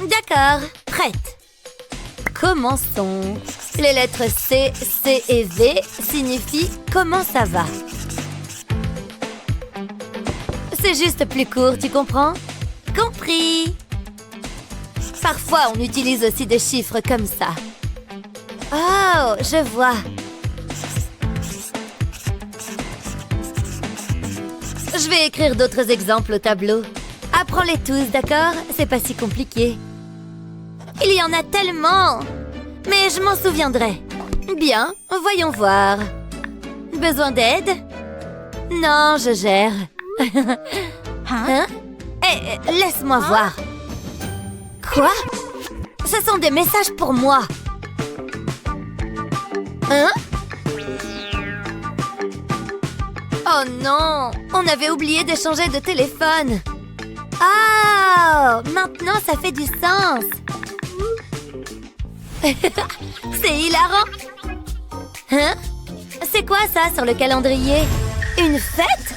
D'accord, prête. Commençons. Les lettres C, C et V signifient « comment ça va ». C'est juste plus court, tu comprends? Compris. Parfois, on utilise aussi des chiffres comme ça. Oh, je vois. Je vais écrire d'autres exemples au tableau. Apprends-les tous, d'accord? C'est pas si compliqué. Il y en a tellement! Mais je m'en souviendrai. Bien, voyons voir. Besoin d'aide? Non, je gère. Hein? Eh, laisse-moi voir. Quoi? Ce sont des messages pour moi. Hein? Oh non! On avait oublié d'échanger de téléphone. Ah! Maintenant, ça fait du sens. C'est hilarant. Hein? C'est quoi ça sur le calendrier? Une fête?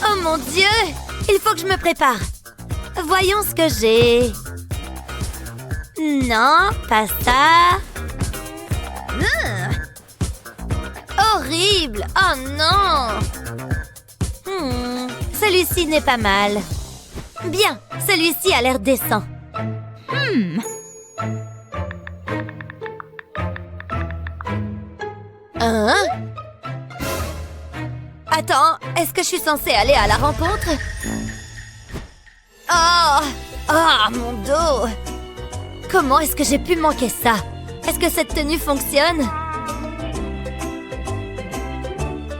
Oh mon Dieu! Il faut que je me prépare. Voyons ce que j'ai. Non, pas ça. Horrible! Oh non! Celui-ci n'est pas mal. Bien, celui-ci a l'air décent. Hein? Attends, est-ce que je suis censée aller à la rencontre? Oh! Ah, mon dos! Comment est-ce que j'ai pu manquer ça? Est-ce que cette tenue fonctionne?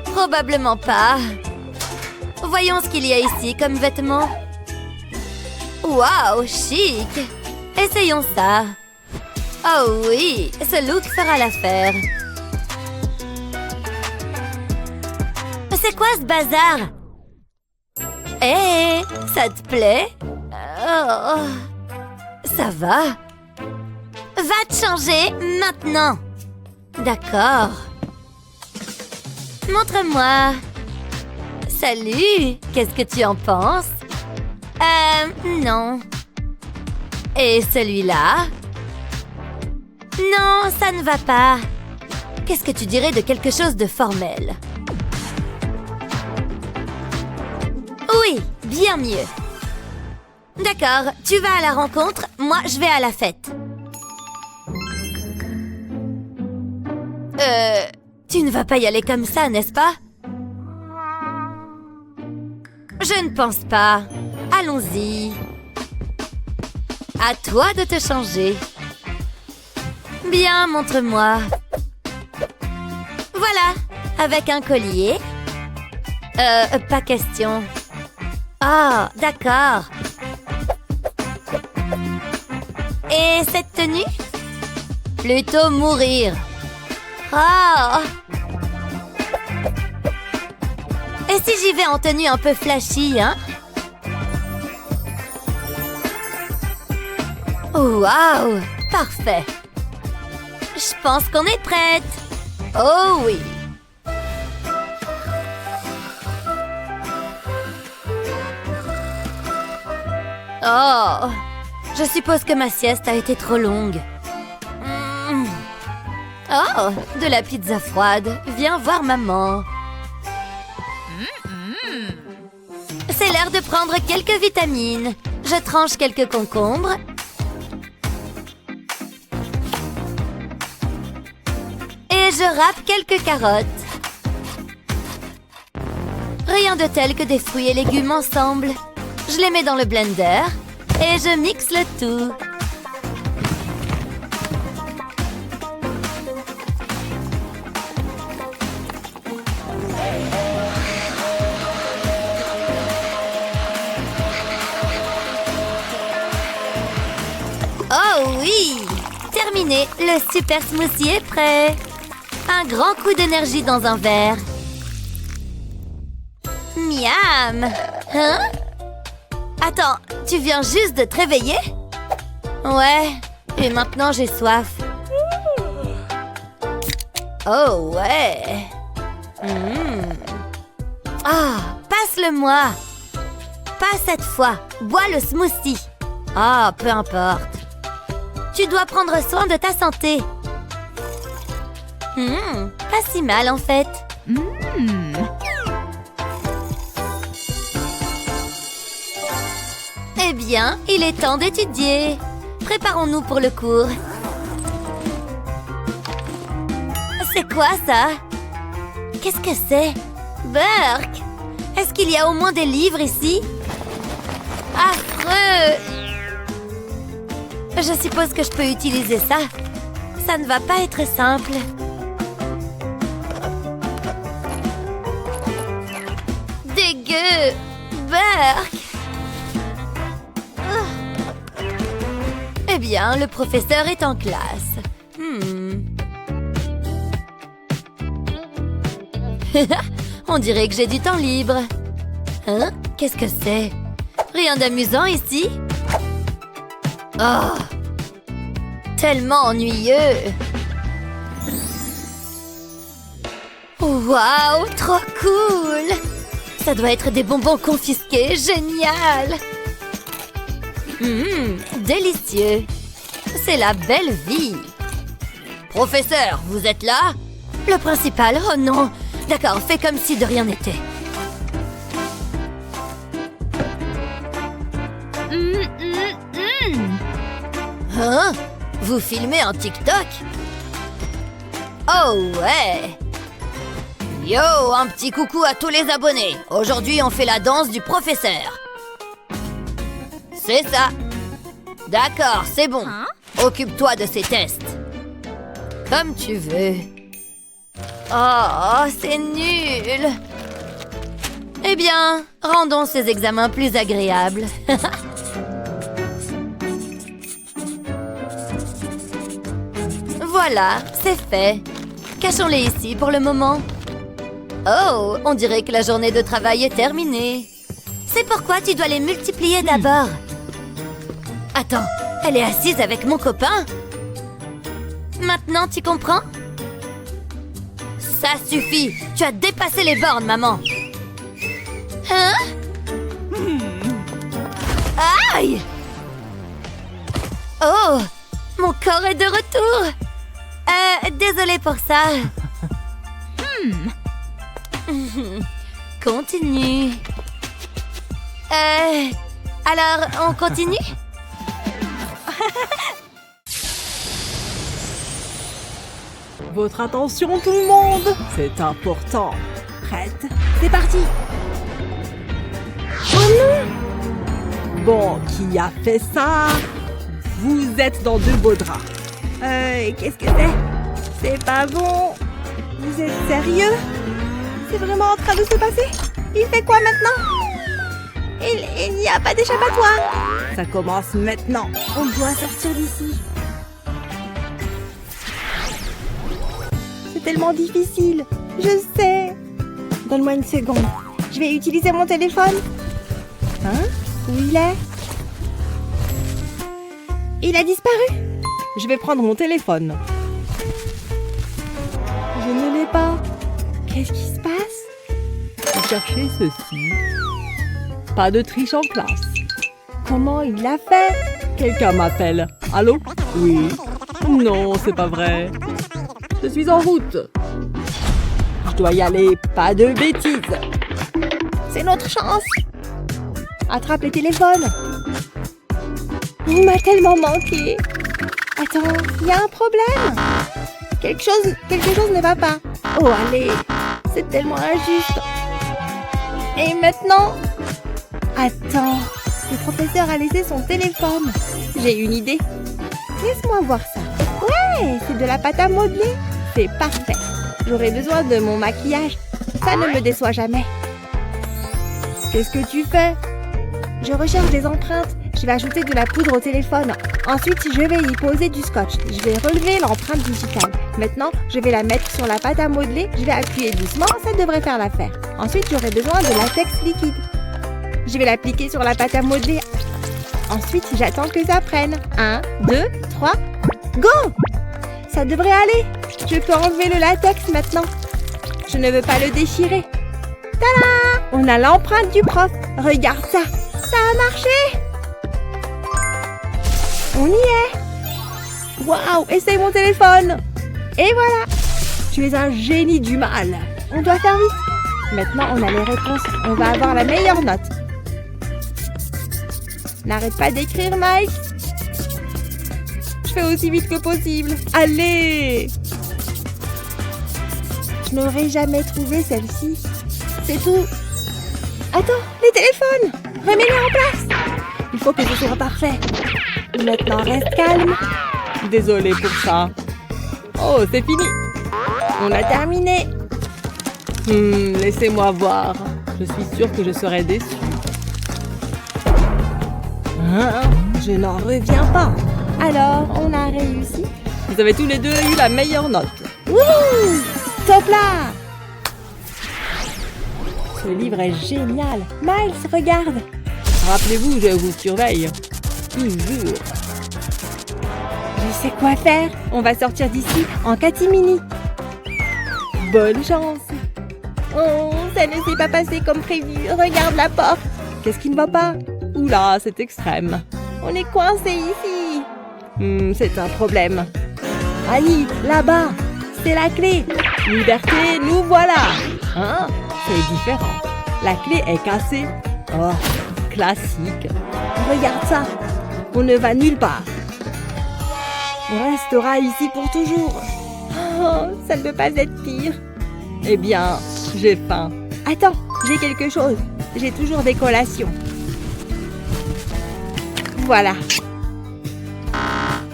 Probablement pas. Voyons ce qu'il y a ici comme vêtements. Waouh, chic! Essayons ça. Oh oui, ce look fera l'affaire. C'est quoi ce bazar? Hé, ça te plaît? Oh, ça va? Va te changer maintenant. D'accord. Montre-moi. Salut, qu'est-ce que tu en penses? Non. Et celui-là? Non, ça ne va pas. Qu'est-ce que tu dirais de quelque chose de formel? Oui, bien mieux. D'accord, tu vas à la rencontre, moi je vais à la fête. Tu ne vas pas y aller comme ça, n'est-ce pas? Je ne pense pas. Allons-y. À toi de te changer. Bien, montre-moi. Voilà, avec un collier. Pas question. Ah, d'accord. Et cette tenue? Plutôt mourir. Ah! Et si j'y vais en tenue un peu flashy, hein? Waouh! Parfait. Je pense qu'on est prête. Oh oui. Oh! Je suppose que ma sieste a été trop longue. Oh! De la pizza froide. Viens voir maman. C'est l'heure de prendre quelques vitamines. Je tranche quelques concombres. Et je râpe quelques carottes. Rien de tel que des fruits et légumes ensemble. Je les mets dans le blender et je mixe le tout. Oh oui! Terminé, le super smoothie est prêt. Un grand coup d'énergie dans un verre. Miam! Hein? Attends, tu viens juste de te réveiller? Ouais, et maintenant j'ai soif. Oh ouais. Ah, passe-le-moi. Pas cette fois. Bois le smoothie. Ah, peu importe. Tu dois prendre soin de ta santé. Pas si mal en fait. Eh bien, il est temps d'étudier. Préparons-nous pour le cours. C'est quoi ça? Qu'est-ce que c'est? Burke! Est-ce qu'il y a au moins des livres ici? Affreux! Je suppose que je peux utiliser ça. Ça ne va pas être simple. Dégueu! Burke! Eh bien, le professeur est en classe. On dirait que j'ai du temps libre. Hein? Qu'est-ce que c'est? Rien d'amusant ici? Oh! Tellement ennuyeux! Waouh! Trop cool! Ça doit être des bonbons confisqués. Génial! Délicieux! C'est la belle vie! Professeur, vous êtes là? Le principal? Oh non! D'accord, fais comme si de rien n'était. Hein? Vous filmez en TikTok? Oh ouais! Yo, un petit coucou à tous les abonnés. Aujourd'hui, on fait la danse du professeur. C'est ça. D'accord, c'est bon. Occupe-toi de ces tests. Comme tu veux. Oh, c'est nul. Eh bien, rendons ces examens plus agréables. Voilà, c'est fait. Cachons-les ici pour le moment. Oh, on dirait que la journée de travail est terminée. C'est pourquoi tu dois les multiplier d'abord. Attends, elle est assise avec mon copain? Maintenant, tu comprends? Ça suffit! Tu as dépassé les bornes, maman! Hein? Aïe! Oh! Mon corps est de retour! Désolée pour ça. Continue. Alors, on continue? Votre attention tout le monde, c'est important. Prête? C'est parti. Oh non! Bon, qui a fait ça? Vous êtes dans de beaux draps. Qu'est-ce que c'est? C'est pas bon. Vous êtes sérieux? C'est vraiment en train de se passer? Il fait quoi maintenant? Il n'y a pas d'échappatoire. Ça commence maintenant. On doit sortir d'ici. C'est tellement difficile. Je sais. Donne-moi une seconde. Je vais utiliser mon téléphone. Hein? Où il est? Il a disparu. Je vais prendre mon téléphone. Je ne l'ai pas. Qu'est-ce qui se passe? Vous cherchez ceci. Pas de triche en classe. Comment il l'a fait? Quelqu'un m'appelle. Allô? Oui. Non, c'est pas vrai. Je suis en route. Je dois y aller. Pas de bêtises. C'est notre chance. Attrape les téléphones. Il m'a tellement manqué. Attends, il y a un problème. Quelque chose ne va pas. Oh, allez. C'est tellement injuste. Et maintenant? Attends. Le professeur a laissé son téléphone. J'ai une idée. Laisse-moi voir ça. Ouais, c'est de la pâte à modeler. C'est parfait. J'aurai besoin de mon maquillage. Ça ne me déçoit jamais. Qu'est-ce que tu fais? Je recherche des empreintes. Je vais ajouter de la poudre au téléphone. Ensuite, je vais y poser du scotch. Je vais relever l'empreinte digitale. Maintenant, je vais la mettre sur la pâte à modeler. Je vais appuyer doucement, ça devrait faire l'affaire. Ensuite, j'aurai besoin de latex liquide. Je vais l'appliquer sur la pâte à modeler. Ensuite, j'attends que ça prenne. 1, 2, 3, go! Ça devrait aller. Je peux enlever le latex maintenant. Je ne veux pas le déchirer. Tada! On a l'empreinte du prof. Regarde ça. Ça a marché. On y est. Waouh! Essaye mon téléphone. Et voilà. Tu es un génie du mal. On doit faire vite. Maintenant, on a les réponses. On va avoir la meilleure note. N'arrête pas d'écrire, Mike. Je fais aussi vite que possible. Allez! Je n'aurais jamais trouvé celle-ci. C'est tout. Attends, les téléphones! Remets-les en place! Il faut que ce soit parfait. Maintenant, reste calme. Désolé pour ça. Oh, c'est fini. On a terminé. Laissez-moi voir. Je suis sûre que je serai déçue. Hein? Je n'en reviens pas. Alors, on a réussi. Vous avez tous les deux eu la meilleure note. Wouh! Top là! Ce livre est génial. Miles, regarde. Rappelez-vous, je vous surveille. Toujours. Je sais quoi faire. On va sortir d'ici en catimini. Bonne chance. Oh, ça ne s'est pas passé comme prévu. Regarde la porte. Qu'est-ce qui ne va pas? Oula, c'est extrême. On est coincé ici. C'est un problème. Ali, là-bas. C'est la clé. Liberté, nous voilà. Hein? C'est différent. La clé est cassée. Oh, classique. Regarde ça. On ne va nulle part. On restera ici pour toujours. Oh, ça ne peut pas être pire. Eh bien, j'ai faim. Attends, j'ai quelque chose. J'ai toujours des collations. Voilà.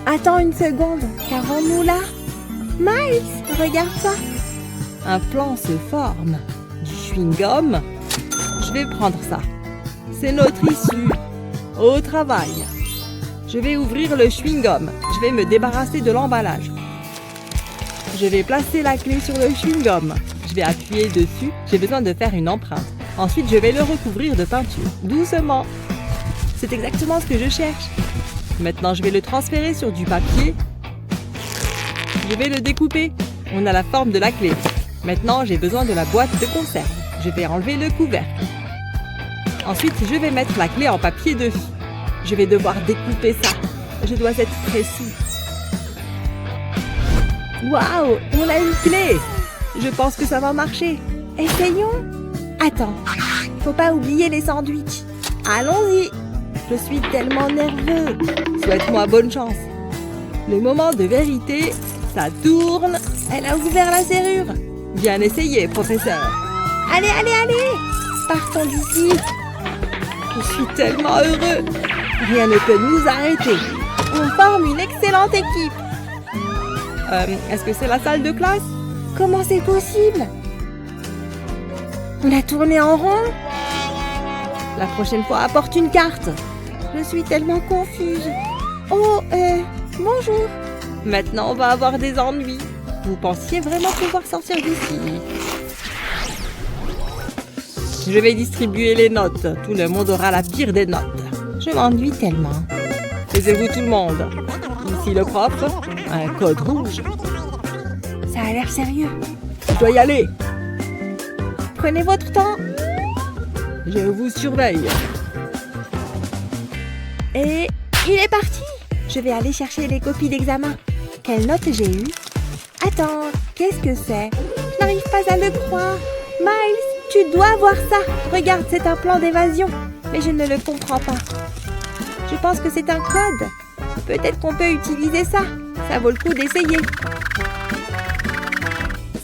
Attends une seconde. Qu'avons-nous là? Miles, regarde ça. Un plan se forme. Du chewing-gum. Je vais prendre ça. C'est notre issue. Au travail. Je vais ouvrir le chewing-gum. Je vais me débarrasser de l'emballage. Je vais placer la clé sur le chewing-gum. Je vais appuyer dessus. J'ai besoin de faire une empreinte. Ensuite, je vais le recouvrir de peinture. Doucement. C'est exactement ce que je cherche. Maintenant, je vais le transférer sur du papier. Je vais le découper. On a la forme de la clé. Maintenant, j'ai besoin de la boîte de conserve. Je vais enlever le couvercle. Ensuite, je vais mettre la clé en papier dessus. Je vais devoir découper ça. Je dois être précis. Waouh, on a une clé. Je pense que ça va marcher. Essayons. Attends, faut pas oublier les sandwichs. Allons-y. Je suis tellement nerveux. Souhaite-moi bonne chance. Le moment de vérité, ça tourne. Elle a ouvert la serrure. Bien essayé, professeur. Allez, allez, allez. Partons d'ici. Je suis tellement heureux. Rien ne peut nous arrêter. On forme une excellente équipe. Est-ce que c'est la salle de classe? Comment c'est possible? On a tourné en rond? La prochaine fois, apporte une carte. Je suis tellement confuse. Oh, bonjour. Maintenant, on va avoir des ennuis. Vous pensiez vraiment pouvoir sortir d'ici? Je vais distribuer les notes. Tout le monde aura la pire des notes. Je m'ennuie tellement. Taisez-vous tout le monde. Ici le prof. Un code rouge. Ça a l'air sérieux. Tu dois y aller. Prenez votre temps. Je vous surveille. Et il est parti. Je vais aller chercher les copies d'examen. Quelle note j'ai eue? Attends, qu'est-ce que c'est? Je n'arrive pas à le croire. Miles, tu dois voir ça. Regarde, c'est un plan d'évasion. Mais je ne le comprends pas. Je pense que c'est un code. Peut-être qu'on peut utiliser ça. Ça vaut le coup d'essayer.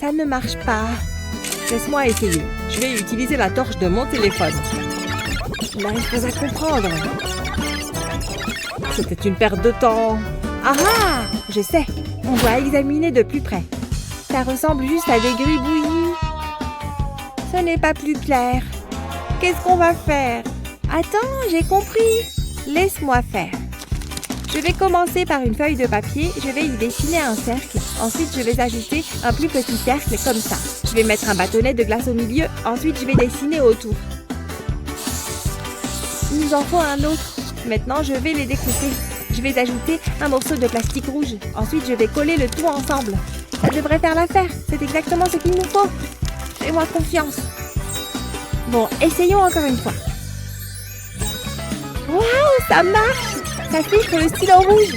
Ça ne marche pas. Laisse-moi essayer. Je vais utiliser la torche de mon téléphone. Je n'arrive pas à comprendre. C'était une perte de temps. Ah ah! Je sais. On doit examiner de plus près. Ça ressemble juste à des gribouillis. Ce n'est pas plus clair. Qu'est-ce qu'on va faire? Attends, j'ai compris. Laisse-moi faire. Je vais commencer par une feuille de papier. Je vais y dessiner un cercle. Ensuite, je vais ajouter un plus petit cercle comme ça. Je vais mettre un bâtonnet de glace au milieu. Ensuite, je vais dessiner autour. Il nous en faut un autre. Maintenant, je vais les découper. Je vais ajouter un morceau de plastique rouge. Ensuite, je vais coller le tout ensemble. Ça devrait faire l'affaire. C'est exactement ce qu'il nous faut. Fais-moi confiance. Bon, essayons encore une fois. Waouh, ça marche! Ça fiche sur le stylo rouge.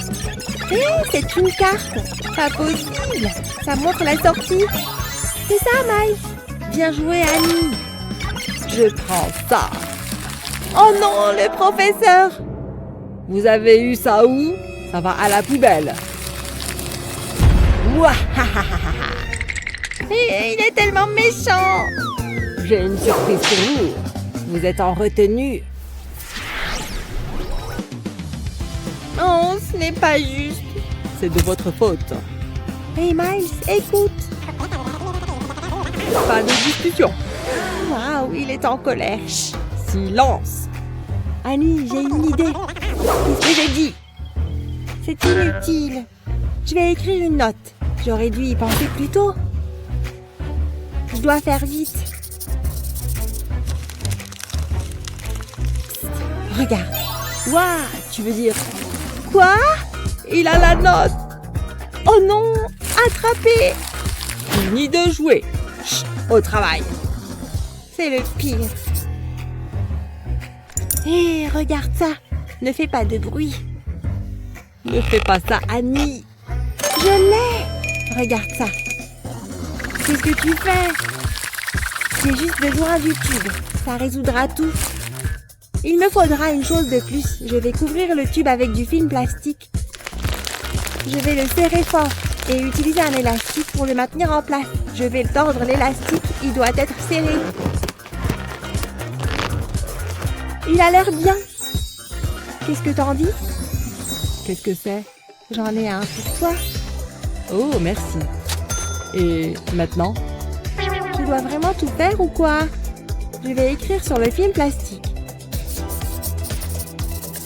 Hé, c'est une carte. Pas possible. Ça montre la sortie. C'est ça, Miles. Bien joué, Annie. Je prends ça. Oh non, le professeur! Vous avez eu ça où? Ça va à la poubelle. Ouahahaha. Et il est tellement méchant. J'ai une surprise pour vous. Vous êtes en retenue. Oh, ce n'est pas juste. C'est de votre faute. Hey Miles, écoute. Pas de discussion. Waouh, il est en colère. Silence. Annie, j'ai une idée. Qu'est-ce que j'ai dit? C'est inutile. Je vais écrire une note. J'aurais dû y penser plus tôt. Je dois faire vite. Psst, regarde. Waouh, tu veux dire... Quoi? Il a la note. Oh non, attrapé. Fini de jouer. Chut, au travail. C'est le pire. Hé, regarde ça. Ne fais pas de bruit. Ne fais pas ça, Annie. Je l'ai. Regarde ça. Qu'est-ce que tu fais? J'ai juste besoin du tube. Ça résoudra tout. Il me faudra une chose de plus. Je vais couvrir le tube avec du film plastique. Je vais le serrer fort et utiliser un élastique pour le maintenir en place. Je vais tordre l'élastique. Il doit être serré. Il a l'air bien. Qu'est-ce que t'en dis? Qu'est-ce que c'est? J'en ai un pour toi. Oh, merci. Et maintenant? Je dois vraiment tout faire ou quoi? Je vais écrire sur le film plastique.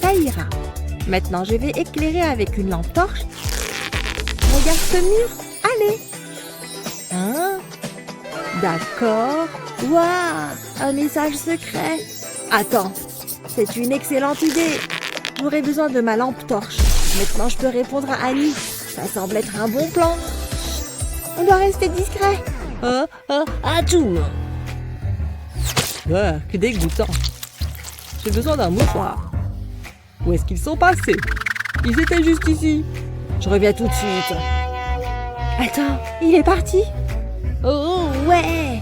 Ça ira. Maintenant, je vais éclairer avec une lampe torche. Regarde ce mur. Allez. Hein? D'accord. Waouh! Un message secret. Attends. C'est une excellente idée. J'aurais besoin de ma lampe torche. Maintenant, je peux répondre à Annie. Ça semble être un bon plan. On doit rester discret. Atchoum! Ah, que dégoûtant. J'ai besoin d'un mouchoir. Où est-ce qu'ils sont passés? Ils étaient juste ici. Je reviens tout de suite. Attends, il est parti. Oh, ouais.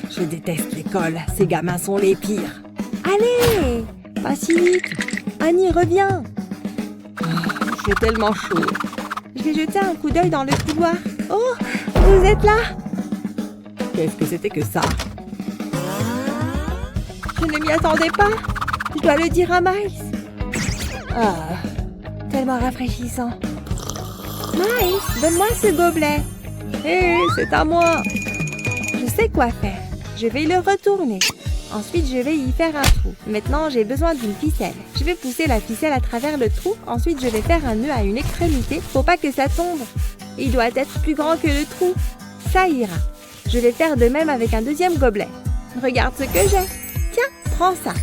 Je déteste l'école. Ces gamins sont les pires. Allez, pas si vite. Annie, reviens. J'ai tellement chaud. Je vais jeter un coup d'œil dans le couloir. Oh, vous êtes là? Qu'est-ce que c'était que ça? Je ne m'y attendais pas. Je dois le dire à Miles. Tellement rafraîchissant. Miles, donne-moi ce gobelet. Hé, c'est à moi. Je sais quoi faire. Je vais le retourner. Ensuite, je vais y faire un trou. Maintenant, j'ai besoin d'une ficelle. Je vais pousser la ficelle à travers le trou. Ensuite, je vais faire un nœud à une extrémité pour pas que ça tombe. Il doit être plus grand que le trou. Ça ira. Je vais faire de même avec un deuxième gobelet. Regarde ce que j'ai. Tiens, prends ça.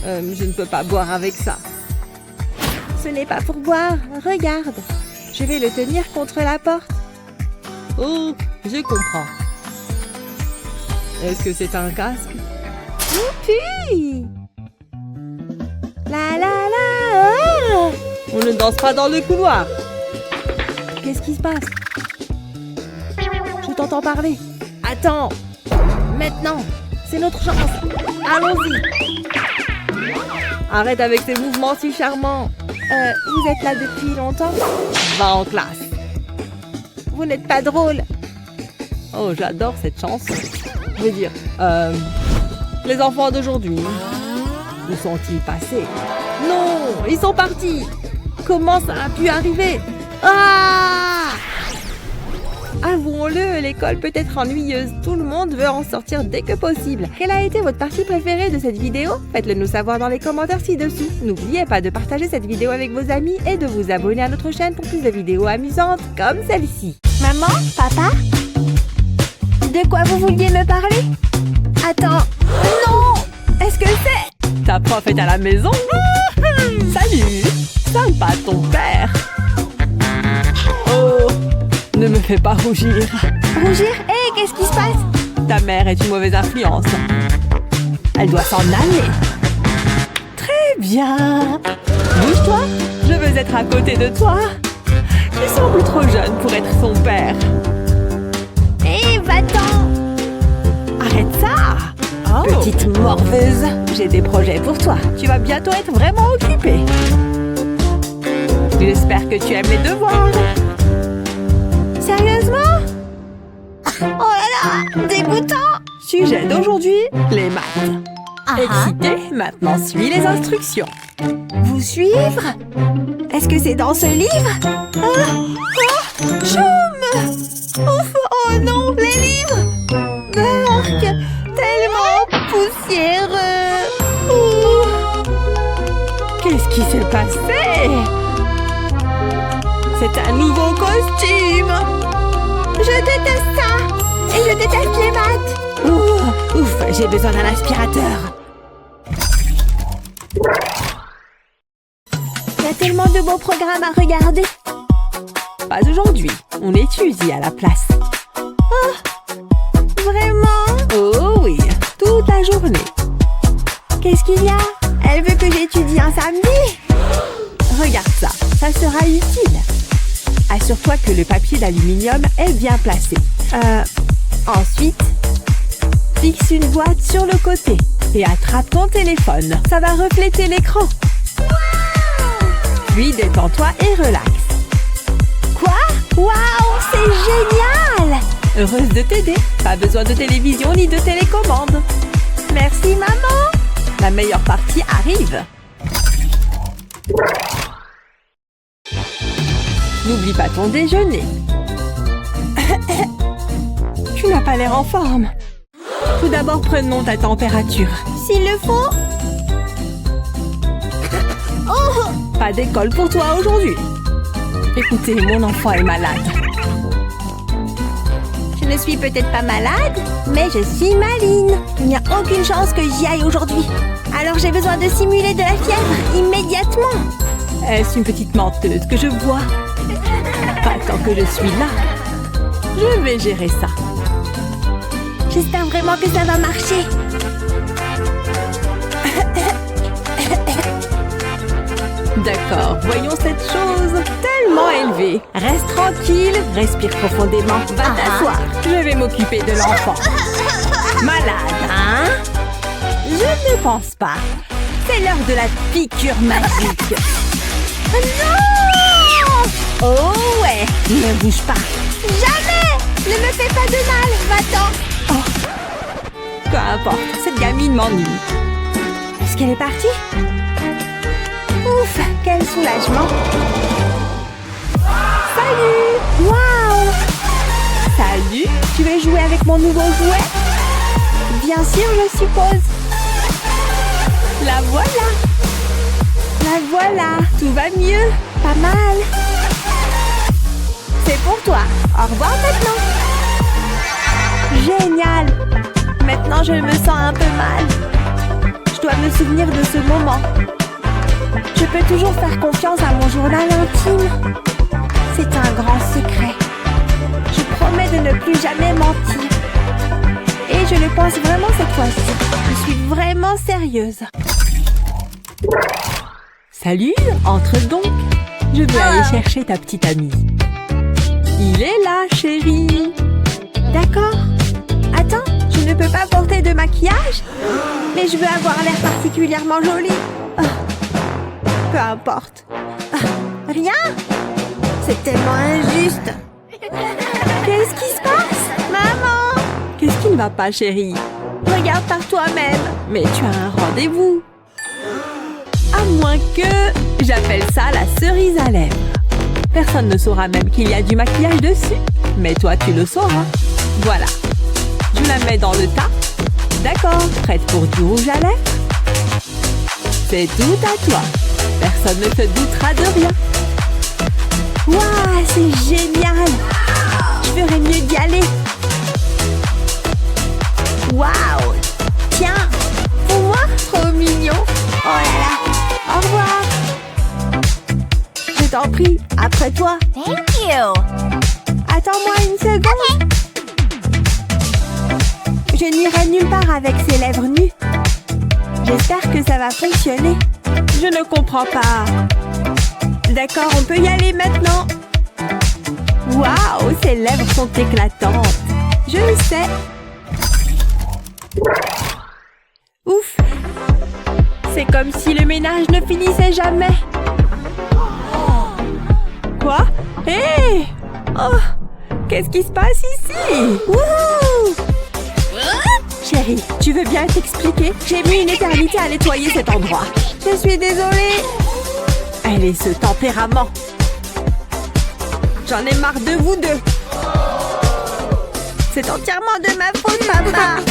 Je ne peux pas boire avec ça. Ce n'est pas pour boire. Regarde. Je vais le tenir contre la porte. Oh, je comprends. Est-ce que c'est un casque? Youpi! La la la! On ne danse pas dans le couloir. Qu'est-ce qui se passe? Je t'entends parler. Attends. Maintenant, c'est notre chance. Allons-y. Arrête avec ces mouvements si charmants. Vous êtes là depuis longtemps? Va en classe. Vous n'êtes pas drôle. Oh, j'adore cette chanson. Je veux dire, les enfants d'aujourd'hui, où sont-ils passés? Non, ils sont partis. Comment ça a pu arriver? Ah! Avouons-le, l'école peut être ennuyeuse. Tout le monde veut en sortir dès que possible. Quelle a été votre partie préférée de cette vidéo? Faites-le nous savoir dans les commentaires ci-dessous. N'oubliez pas de partager cette vidéo avec vos amis et de vous abonner à notre chaîne pour plus de vidéos amusantes comme celle-ci. Maman? Papa? De quoi vous vouliez me parler? Attends. Non! Est-ce que c'est... Ta prof est à la maison? Salut! Sympa ton père! Oh! Ne me fais pas rougir. Rougir? Hé, qu'est-ce qui se passe? Ta mère est une mauvaise influence. Elle doit s'en aller. Très bien. Bouge-toi. Je veux être à côté de toi. Tu sembles trop jeune pour être son père. Hé, va-t'en! Arrête ça! Petite morveuse, j'ai des projets pour toi. Tu vas bientôt être vraiment occupée. J'espère que tu aimes les devoirs. Sérieusement? Oh là là, dégoûtant! Sujet d'aujourd'hui, les maths. Excité, maintenant suis les instructions. Vous suivre? Est-ce que c'est dans ce livre? Chaume! Ouf, oh non, les livres! Burk, tellement poussiéreux! Qu'est-ce qui s'est passé? C'est un nouveau costume! Je déteste ça! Et je déteste les maths! Ouf, j'ai besoin d'un aspirateur. Il y a tellement de beaux programmes à regarder! Pas aujourd'hui, on étudie à la place. Vraiment? Oh oui, toute la journée. Qu'est-ce qu'il y a? Elle veut que j'étudie un samedi? Regarde ça, ça sera utile. Assure-toi que le papier d'aluminium est bien placé. Ensuite, Fixe une boîte sur le côté et attrape ton téléphone. Ça va refléter l'écran. Puis détends-toi et relaxe. quoi? Waouh, c'est génial! Heureuse de t'aider. Pas besoin de télévision ni de télécommande. Merci, maman! La meilleure partie arrive. N'oublie pas ton déjeuner. Tu n'as pas l'air en forme. Tout d'abord, prenons ta température. S'il le faut. Oh! Pas d'école pour toi aujourd'hui. Écoutez, mon enfant est malade. Je ne suis peut-être pas malade, mais je suis maline. Il n'y a aucune chance que j'y aille aujourd'hui. Alors j'ai besoin de simuler de la fièvre immédiatement. Est-ce une petite menteuse que je vois? Pas tant que je suis là. Je vais gérer ça. J'espère vraiment que ça va marcher. D'accord, voyons cette chose tellement élevée. Reste tranquille, respire profondément, va t'asseoir. Je vais m'occuper de l'enfant. Malade, hein? Je ne pense pas. C'est l'heure de la piqûre magique. Non! Oh ouais, ne bouge pas. Jamais! Ne me fais pas de mal, va-t'en! Peu importe, cette gamine m'ennuie. Est-ce qu'elle est partie? Ouf, quel soulagement! Salut! Waouh! Salut! Tu veux jouer avec mon nouveau jouet? Bien sûr, je suppose. La voilà! La voilà! Tout va mieux! Pas mal! C'est pour toi! Au revoir maintenant! Génial! Maintenant, je me sens un peu mal. Je dois me souvenir de ce moment. Je peux toujours faire confiance à mon journal intime. C'est un grand secret. Je promets de ne plus jamais mentir. Et je le pense vraiment cette fois-ci. Je suis vraiment sérieuse. Salut, entre donc. Je vais aller chercher ta petite amie. Il est là, chérie. D'accord. Attends, je ne peux pas porter de maquillage, mais je veux avoir l'air particulièrement jolie. Peu importe. Rien? C'est tellement injuste. Qu'est-ce qui se passe? Maman! Qu'est-ce qui ne va pas, chérie? Regarde par toi-même. Mais tu as un rendez-vous. À moins que j'appelle ça la cerise à lèvres. Personne ne saura même qu'il y a du maquillage dessus. Mais toi, tu le sauras. Voilà. Je la mets dans le tas. D'accord, prête pour du rouge à lèvres? C'est tout à toi. Personne ne te doutera de rien. Waouh, c'est génial! Je ferais mieux d'y aller. Waouh, trop mignon. Oh là là. Au revoir. Je t'en prie, après toi. Thank you. Attends-moi une seconde. Je n'irai nulle part avec ces lèvres nues. J'espère que ça va fonctionner. Je ne comprends pas. D'accord, on peut y aller maintenant. Waouh, ces lèvres sont éclatantes. Je le sais. Ouf. C'est comme si le ménage ne finissait jamais. Quoi? Hé! Oh! Qu'est-ce qui se passe ici? Wouhou! Chérie, tu veux bien t'expliquer? J'ai mis une éternité à nettoyer cet endroit. Je suis désolée. Elle est ce tempérament. J'en ai marre de vous deux. C'est entièrement de ma faute, papa.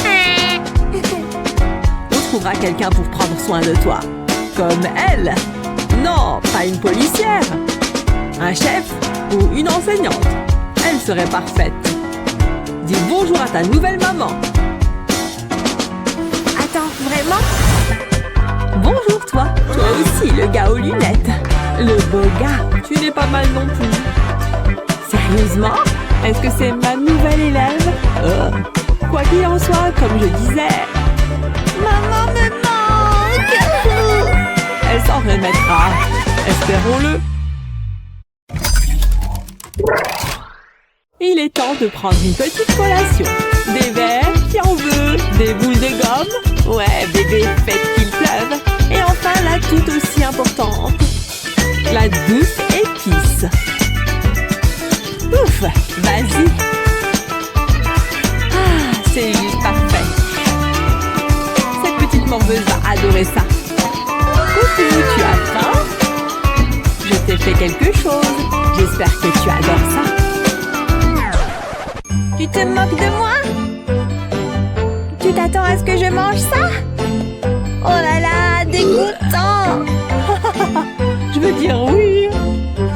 On trouvera quelqu'un pour prendre soin de toi. Comme elle. Non, pas une policière. Un chef ou une enseignante. Elle serait parfaite. Dis bonjour à ta nouvelle maman. Attends, vraiment? Bonjour toi. Toi aussi, le gars aux lunettes. Le beau gars. Tu n'es pas mal non plus. Sérieusement? Est-ce que c'est ma nouvelle élève? Quoi qu'il en soit, comme je disais... Maman me manque. Elle s'en remettra. Espérons-le. Il est temps de prendre une petite collation. Des verres, qui en veut? Des boules de gomme? Ouais, bébé, faites qu'il pleuve. Et enfin, la toute aussi importante. La douce épice. Ouf, vas-y. Ah, c'est juste parfait. Cette petite morveuse va adorer ça. Coucou, tu as faim? Je t'ai fait quelque chose. J'espère que tu adores ça. Tu te moques de moi? Tu t'attends à ce que je mange ça? Oh là là, dégoûtant. Je veux dire oui.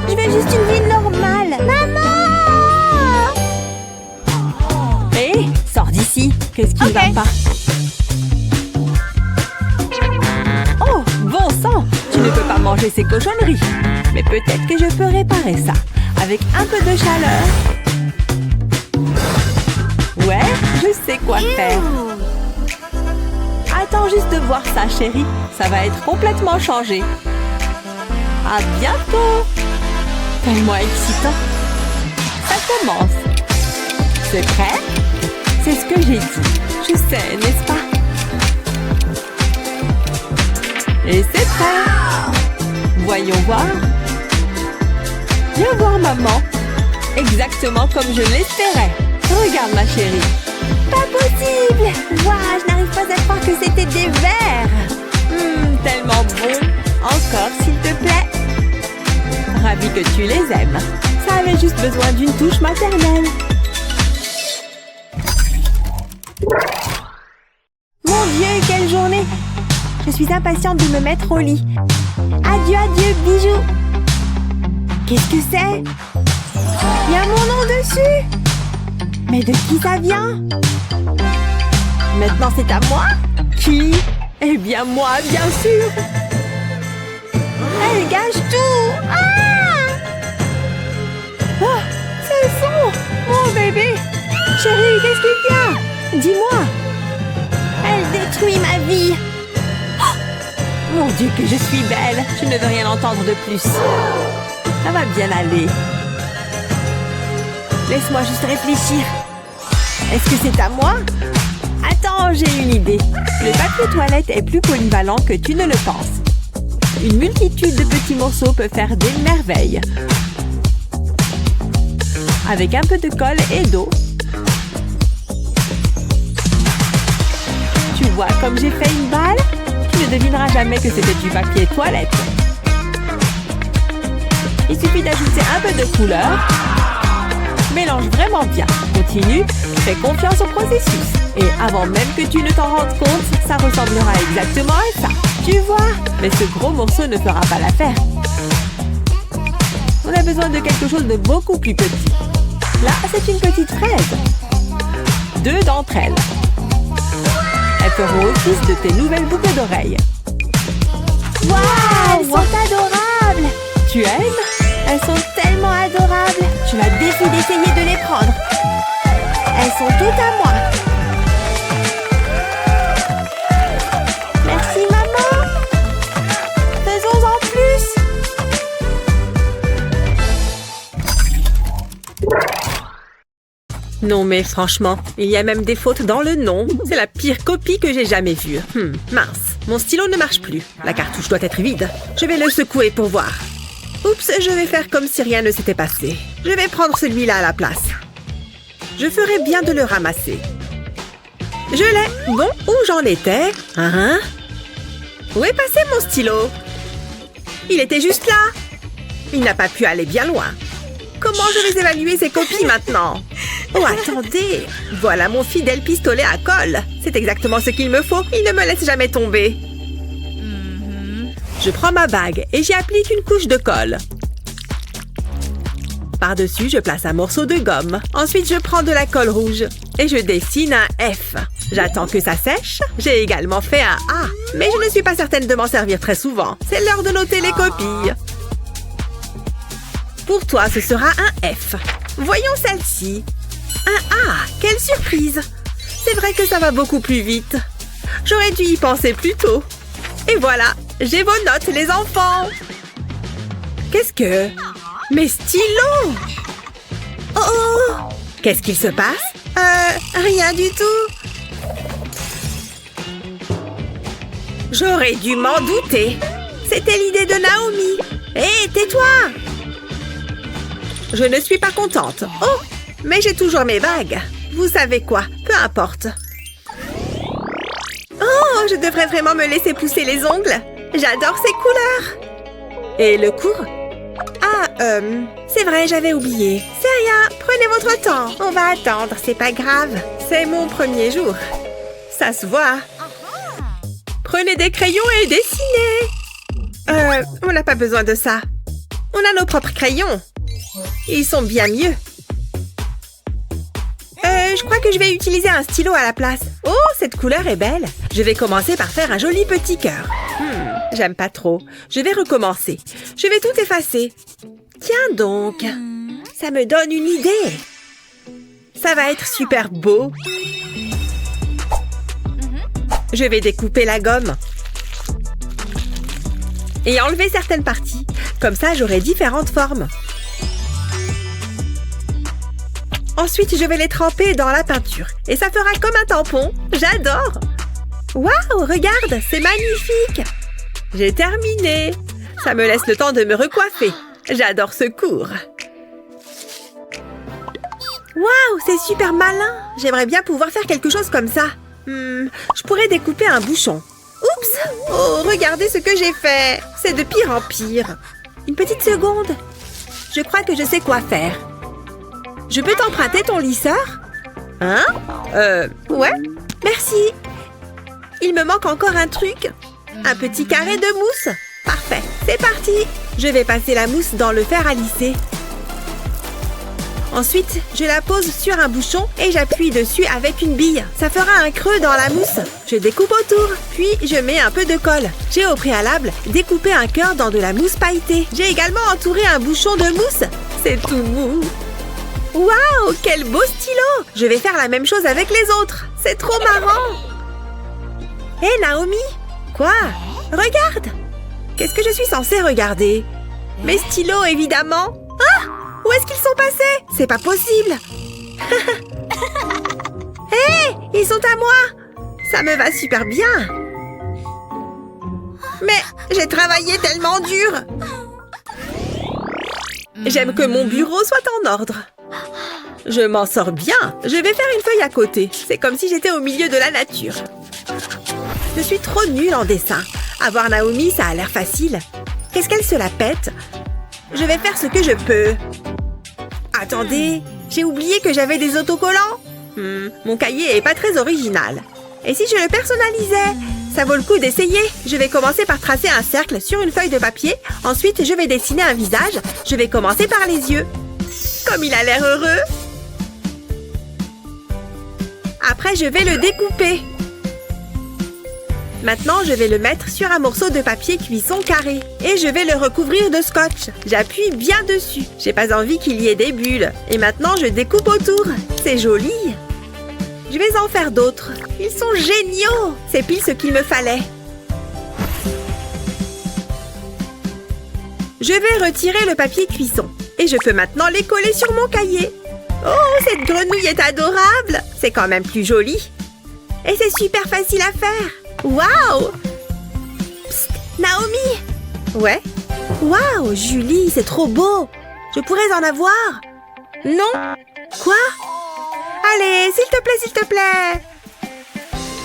Je veux juste une vie normale. Maman! Hé, sors d'ici. Qu'est-ce qui ne va pas? Oh, bon sang! Tu ne peux pas manger ces cochonneries. Mais peut-être que je peux réparer ça. Avec un peu de chaleur. Ouais, je sais quoi faire. Attends juste de voir ça, chérie. Ça va être complètement changé. À bientôt. Tellement excitant. Ça commence. C'est prêt? C'est ce que j'ai dit. Je sais, n'est-ce pas? Et c'est prêt. Voyons voir. Viens voir maman. Exactement comme je l'espérais. Regarde ma chérie. Pas possible. Waouh, je n'arrive pas à croire que c'était des verres. Tellement bon. Encore, s'il te plaît. Ravi que tu les aimes. Ça avait juste besoin d'une touche maternelle. Mon Dieu, quelle journée. Je suis impatiente de me mettre au lit. Adieu, adieu, bisous. Qu'est-ce que c'est? Il y a mon nom dessus. Mais de qui ça vient? Maintenant c'est à moi? Qui? Eh bien moi, bien sûr. Elle gâche tout. Ah! Oh, ce son. Mon bébé. Chérie, qu'est-ce qu'il y a? Dis-moi. Elle détruit ma vie. Oh, mon Dieu que je suis belle. Je ne veux rien entendre de plus. Ça va bien aller. Laisse-moi juste réfléchir. Est-ce que c'est à moi? Attends, j'ai une idée. Le papier toilette est plus polyvalent que tu ne le penses. Une multitude de petits morceaux peut faire des merveilles. Avec un peu de colle et d'eau. Tu vois comme j'ai fait une balle? Tu ne devineras jamais que c'était du papier toilette. Il suffit d'ajouter un peu de couleur. Mélange vraiment bien. Continue, fais confiance au processus. Et avant même que tu ne t'en rendes compte, ça ressemblera exactement à ça. Tu vois? Mais ce gros morceau ne fera pas l'affaire. On a besoin de quelque chose de beaucoup plus petit. Là, c'est une petite fraise. 2 d'entre elles. Elles feront office de tes nouvelles boucles d'oreilles. Waouh, elles sont adorables. Tu aimes? Elles sont tellement adorables. Je m'as défi d'essayer de les prendre. Elles sont toutes à moi. Merci, maman. Faisons-en plus. Non mais franchement, il y a même des fautes dans le nom. C'est la pire copie que j'ai jamais vue. Mince, mon stylo ne marche plus. La cartouche doit être vide. Je vais le secouer pour voir. Oups, je vais faire comme si rien ne s'était passé. Je vais prendre celui-là à la place. Je ferais bien de le ramasser. Je l'ai. Bon, où j'en étais? Où est passé mon stylo? Il était juste là. Il n'a pas pu aller bien loin. Comment je vais évaluer ces copies maintenant? Oh, attendez! Voilà mon fidèle pistolet à colle. C'est exactement ce qu'il me faut. Il ne me laisse jamais tomber. Je prends ma bague et j'y applique une couche de colle. Par-dessus, je place un morceau de gomme. Ensuite, je prends de la colle rouge et je dessine un F. J'attends que ça sèche. J'ai également fait un A. Mais je ne suis pas certaine de m'en servir très souvent. C'est l'heure de noter les copies. Pour toi, ce sera un F. Voyons celle-ci. Un A. Quelle surprise! C'est vrai que ça va beaucoup plus vite. J'aurais dû y penser plus tôt. Et voilà, j'ai vos notes, les enfants. Qu'est-ce que... Mes stylos! Oh oh! Qu'est-ce qu'il se passe? Rien du tout. J'aurais dû m'en douter. C'était l'idée de Naomi. Hé, tais-toi! Je ne suis pas contente. Oh, mais j'ai toujours mes bagues. Vous savez quoi? Peu importe. Oh, je devrais vraiment me laisser pousser les ongles. J'adore ces couleurs. Et le cours? Ah, c'est vrai, j'avais oublié. C'est rien, prenez votre temps. On va attendre, c'est pas grave. C'est mon premier jour. Ça se voit. Prenez des crayons et dessinez. On n'a pas besoin de ça. On a nos propres crayons. Ils sont bien mieux. Je crois que je vais utiliser un stylo à la place. Oh, cette couleur est belle. Je vais commencer par faire un joli petit cœur. J'aime pas trop. Je vais recommencer. Je vais tout effacer. Tiens donc. Ça me donne une idée. Ça va être super beau. Je vais découper la gomme. Et enlever certaines parties. Comme ça, j'aurai différentes formes. Ensuite, je vais les tremper dans la peinture. Et ça fera comme un tampon. J'adore! Waouh, regarde, c'est magnifique! J'ai terminé. Ça me laisse le temps de me recoiffer. J'adore ce cours. Waouh, c'est super malin! J'aimerais bien pouvoir faire quelque chose comme ça. Je pourrais découper un bouchon. Oups! Oh, regardez ce que j'ai fait! C'est de pire en pire. Une petite seconde. Je crois que je sais quoi faire. Je peux t'emprunter ton lisseur? Hein? Ouais. Merci. Il me manque encore un truc. Un petit carré de mousse. Parfait, c'est parti. Je vais passer la mousse dans le fer à lisser. Ensuite, je la pose sur un bouchon et j'appuie dessus avec une bille. Ça fera un creux dans la mousse. Je découpe autour, puis je mets un peu de colle. J'ai au préalable découpé un cœur dans de la mousse pailletée. J'ai également entouré un bouchon de mousse. C'est tout mou. Waouh, quel beau stylo! Je vais faire la même chose avec les autres. C'est trop marrant. Hé, Naomi! Quoi? Regarde! Qu'est-ce que je suis censée regarder? Mes stylos, évidemment. Ah! Où est-ce qu'ils sont passés? C'est pas possible. Hé! Ils sont à moi! Ça me va super bien. Mais j'ai travaillé tellement dur. J'aime que mon bureau soit en ordre. Je m'en sors bien. Je vais faire une feuille à côté. C'est comme si j'étais au milieu de la nature. Je suis trop nulle en dessin. Avoir Naomi, ça a l'air facile. Qu'est-ce qu'elle se la pète? Je vais faire ce que je peux. Attendez, j'ai oublié que j'avais des autocollants. Mon cahier est pas très original. Et si je le personnalisais? Ça vaut le coup d'essayer. Je vais commencer par tracer un cercle sur une feuille de papier. Ensuite, je vais dessiner un visage. Je vais commencer par les yeux. Comme il a l'air heureux. Après, je vais le découper. Maintenant, je vais le mettre sur un morceau de papier cuisson carré. Et je vais le recouvrir de scotch. J'appuie bien dessus. J'ai pas envie qu'il y ait des bulles. Et maintenant, je découpe autour. C'est joli. Je vais en faire d'autres. Ils sont géniaux. C'est pile ce qu'il me fallait. Je vais retirer le papier cuisson. Et je peux maintenant les coller sur mon cahier. Oh, cette grenouille est adorable. C'est quand même plus joli. Et c'est super facile à faire. Waouh! Psst, Naomi! Ouais? Waouh, Julie, c'est trop beau! Je pourrais en avoir? Non? Quoi? Allez, s'il te plaît!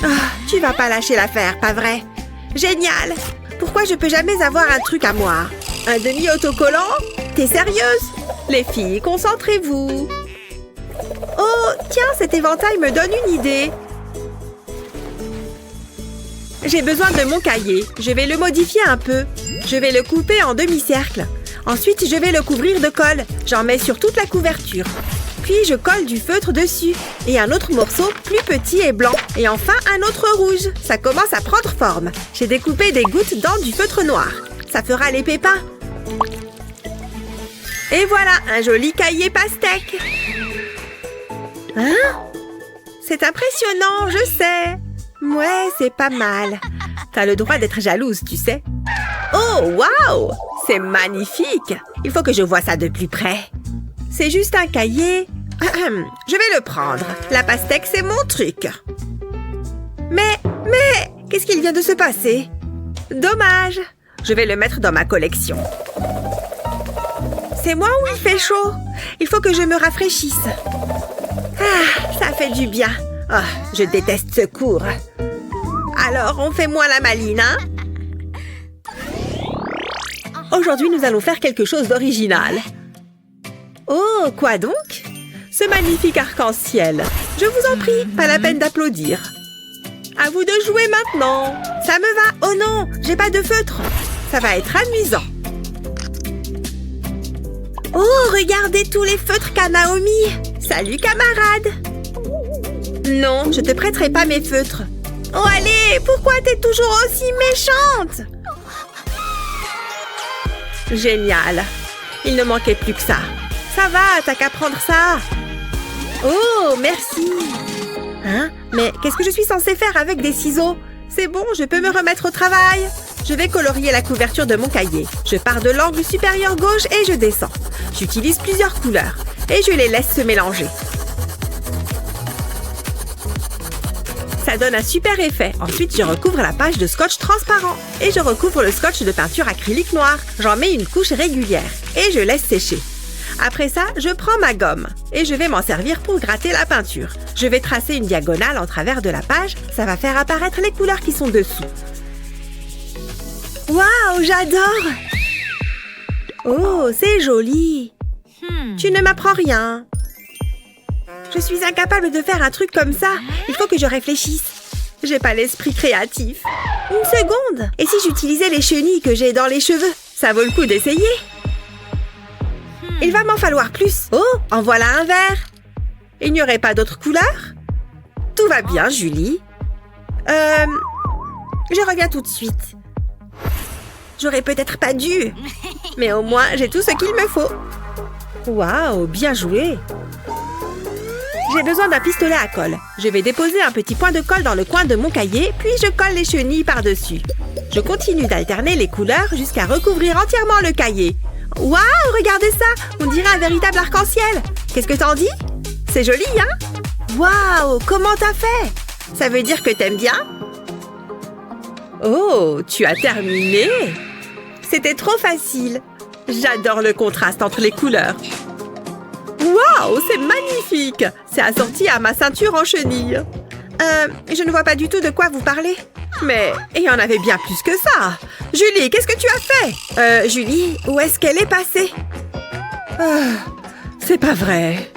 Ah, tu vas pas lâcher l'affaire, pas vrai? Génial! Pourquoi je peux jamais avoir un truc à moi? Un demi-autocollant? T'es sérieuse? Les filles, concentrez-vous! Oh, tiens, cet éventail me donne une idée! J'ai besoin de mon cahier. Je vais le modifier un peu. Je vais le couper en demi-cercle. Ensuite, je vais le couvrir de colle. J'en mets sur toute la couverture. Puis, je colle du feutre dessus. Et un autre morceau plus petit et blanc. Et enfin, un autre rouge. Ça commence à prendre forme. J'ai découpé des gouttes dans du feutre noir. Ça fera les pépins. Et voilà, un joli cahier pastèque. Hein? C'est impressionnant, je sais. Ouais, c'est pas mal. T'as le droit d'être jalouse, tu sais. Oh, waouh! C'est magnifique! Il faut que je voie ça de plus près. C'est juste un cahier. Je vais le prendre. La pastèque, c'est mon truc. Mais, qu'est-ce qu'il vient de se passer? Dommage. Je vais le mettre dans ma collection. C'est moi ou il fait chaud? Il faut que je me rafraîchisse. Ah, ça fait du bien. Oh, je déteste ce cours. Alors, on fait moins la maline, hein? Aujourd'hui, nous allons faire quelque chose d'original. Oh, quoi donc? Ce magnifique arc-en-ciel. Je vous en prie, pas la peine d'applaudir. À vous de jouer maintenant. Ça me va. Oh non, j'ai pas de feutre. Ça va être amusant. Oh, regardez tous les feutres qu'a Naomi. Salut, camarade. Non, je te prêterai pas mes feutres. Oh, allez, pourquoi t'es toujours aussi méchante? Génial. Il ne manquait plus que ça. Ça va, t'as qu'à prendre ça. Oh, merci. Hein? Mais qu'est-ce que je suis censée faire avec des ciseaux? C'est bon, je peux me remettre au travail. Je vais colorier la couverture de mon cahier. Je pars de l'angle supérieur gauche et je descends. J'utilise plusieurs couleurs et je les laisse se mélanger. Ça donne un super effet. Ensuite, je recouvre la page de scotch transparent. Et je recouvre le scotch de peinture acrylique noire. J'en mets une couche régulière. Et je laisse sécher. Après ça, je prends ma gomme. Et je vais m'en servir pour gratter la peinture. Je vais tracer une diagonale en travers de la page. Ça va faire apparaître les couleurs qui sont dessous. Waouh, j'adore! Oh, c'est joli! Tu ne m'apprends rien. Je suis incapable de faire un truc comme ça. Il faut que je réfléchisse. J'ai pas l'esprit créatif. Une seconde. Et si j'utilisais les chenilles que j'ai dans les cheveux? Ça vaut le coup d'essayer. Il va m'en falloir plus. Oh, en voilà un vert. Il n'y aurait pas d'autres couleurs? Tout va bien, Julie. Je reviens tout de suite. J'aurais peut-être pas dû. Mais au moins, j'ai tout ce qu'il me faut. Waouh, bien joué. J'ai besoin d'un pistolet à colle. Je vais déposer un petit point de colle dans le coin de mon cahier, puis je colle les chenilles par-dessus. Je continue d'alterner les couleurs jusqu'à recouvrir entièrement le cahier. Waouh, regardez ça! On dirait un véritable arc-en-ciel. Qu'est-ce que t'en dis? C'est joli, hein? Waouh, comment t'as fait? Ça veut dire que t'aimes bien? Oh, tu as terminé? C'était trop facile. J'adore le contraste entre les couleurs. Waouh, c'est magnifique! C'est assorti à ma ceinture en chenille. Je ne vois pas du tout de quoi vous parlez. Mais il y en avait bien plus que ça. Julie, qu'est-ce que tu as fait? Julie, où est-ce qu'elle est passée? C'est pas vrai.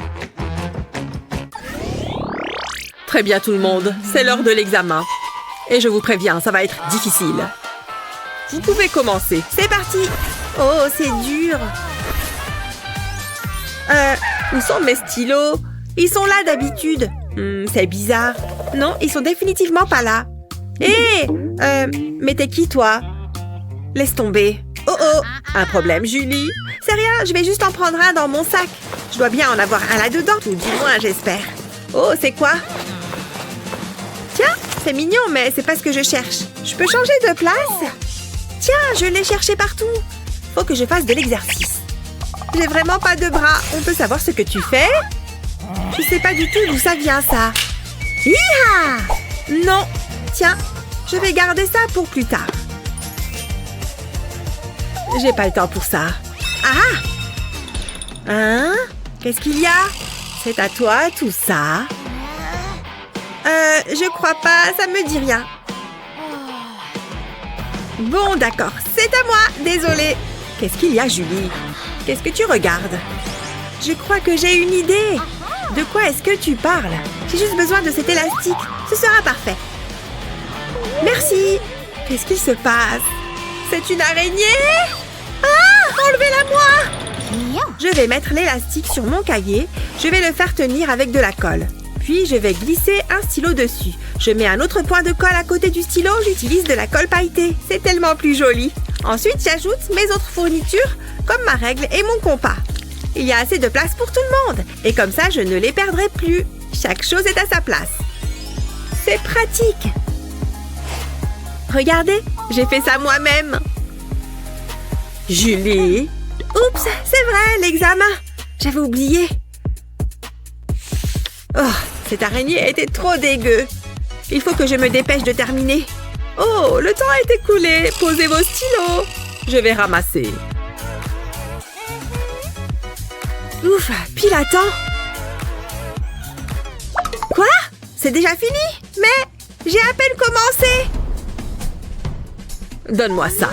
Très bien tout le monde, c'est l'heure de l'examen. Et je vous préviens, ça va être difficile. Vous pouvez commencer. C'est parti! Oh, c'est dur. Où sont mes stylos? Ils sont là d'habitude. C'est bizarre. Non, ils sont définitivement pas là. Hé! Mais t'es qui, toi? Laisse tomber. Oh oh, un problème, Julie? C'est rien, je vais juste en prendre un dans mon sac. Je dois bien en avoir un là-dedans, tout du moins, j'espère. Oh, c'est quoi? Tiens, c'est mignon, mais c'est pas ce que je cherche. Je peux changer de place? Tiens, je l'ai cherché partout. Faut que je fasse de l'exercice. J'ai vraiment pas de bras. On peut savoir ce que tu fais? Je sais pas du tout d'où ça vient, ça. Hi-ha! Non. Tiens, je vais garder ça pour plus tard. J'ai pas le temps pour ça. Ah! Hein? Qu'est-ce qu'il y a? C'est à toi, tout ça? Je crois pas, ça me dit rien. Bon, d'accord, c'est à moi, désolée. Qu'est-ce qu'il y a, Julie? Qu'est-ce que tu regardes? Je crois que j'ai une idée. De quoi est-ce que tu parles? J'ai juste besoin de cet élastique. Ce sera parfait. Merci. Qu'est-ce qu'il se passe? C'est une araignée? Ah! Enlevez-la-moi! Je vais mettre l'élastique sur mon cahier. Je vais le faire tenir avec de la colle. Puis, je vais glisser un stylo dessus. Je mets un autre point de colle à côté du stylo. J'utilise de la colle pailletée. C'est tellement plus joli. Ensuite, j'ajoute mes autres fournitures, comme ma règle et mon compas. Il y a assez de place pour tout le monde. Et comme ça, je ne les perdrai plus. Chaque chose est à sa place. C'est pratique. Regardez, j'ai fait ça moi-même. Julie. Oups, c'est vrai, l'examen. J'avais oublié. Oh, cette araignée était trop dégueu. Il faut que je me dépêche de terminer. Oh, le temps est écoulé. Posez vos stylos. Je vais ramasser. Ouf, pile à temps. Quoi? C'est déjà fini? Mais j'ai à peine commencé. Donne-moi ça.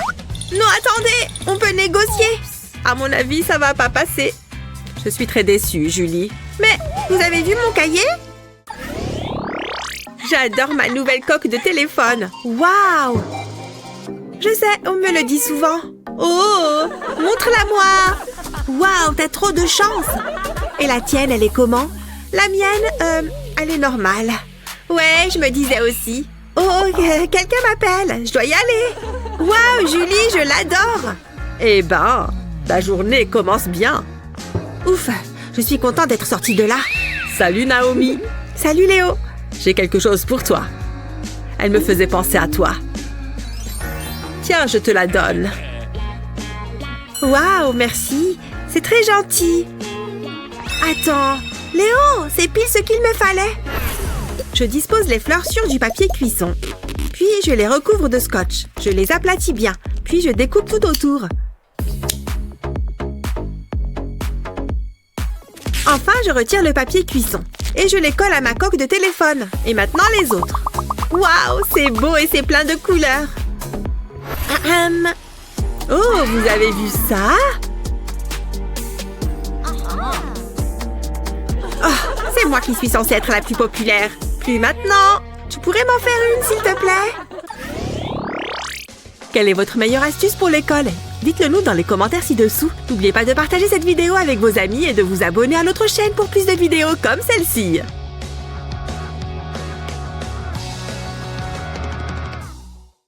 Non, attendez, on peut négocier. À mon avis, ça va pas passer. Je suis très déçue, Julie. Mais vous avez vu mon cahier? J'adore ma nouvelle coque de téléphone. Waouh! Je sais, on me le dit souvent. Oh, montre-la-moi. Waouh, t'as trop de chance. Et la tienne, elle est comment? La mienne, elle est normale. Ouais, je me disais aussi. Oh, quelqu'un m'appelle. Je dois y aller. Waouh, Julie, je l'adore. Eh ben, ta journée commence bien. Ouf, je suis contente d'être sortie de là. Salut Naomi. Salut Léo. J'ai quelque chose pour toi. Elle me faisait penser à toi. Tiens, je te la donne. Waouh, merci. C'est très gentil. Attends, Léo, c'est pile ce qu'il me fallait. Je dispose les fleurs sur du papier cuisson. Puis, je les recouvre de scotch. Je les aplatis bien. Puis, je découpe tout autour. Enfin, je retire le papier cuisson. Et je les colle à ma coque de téléphone. Et maintenant, les autres. Waouh, c'est beau et c'est plein de couleurs. Oh, vous avez vu ça? Oh, c'est moi qui suis censée être la plus populaire. Plus maintenant. Tu pourrais m'en faire une, s'il te plaît? Quelle est votre meilleure astuce pour l'école? Dites-le nous dans les commentaires ci-dessous. N'oubliez pas de partager cette vidéo avec vos amis et de vous abonner à notre chaîne pour plus de vidéos comme celle-ci.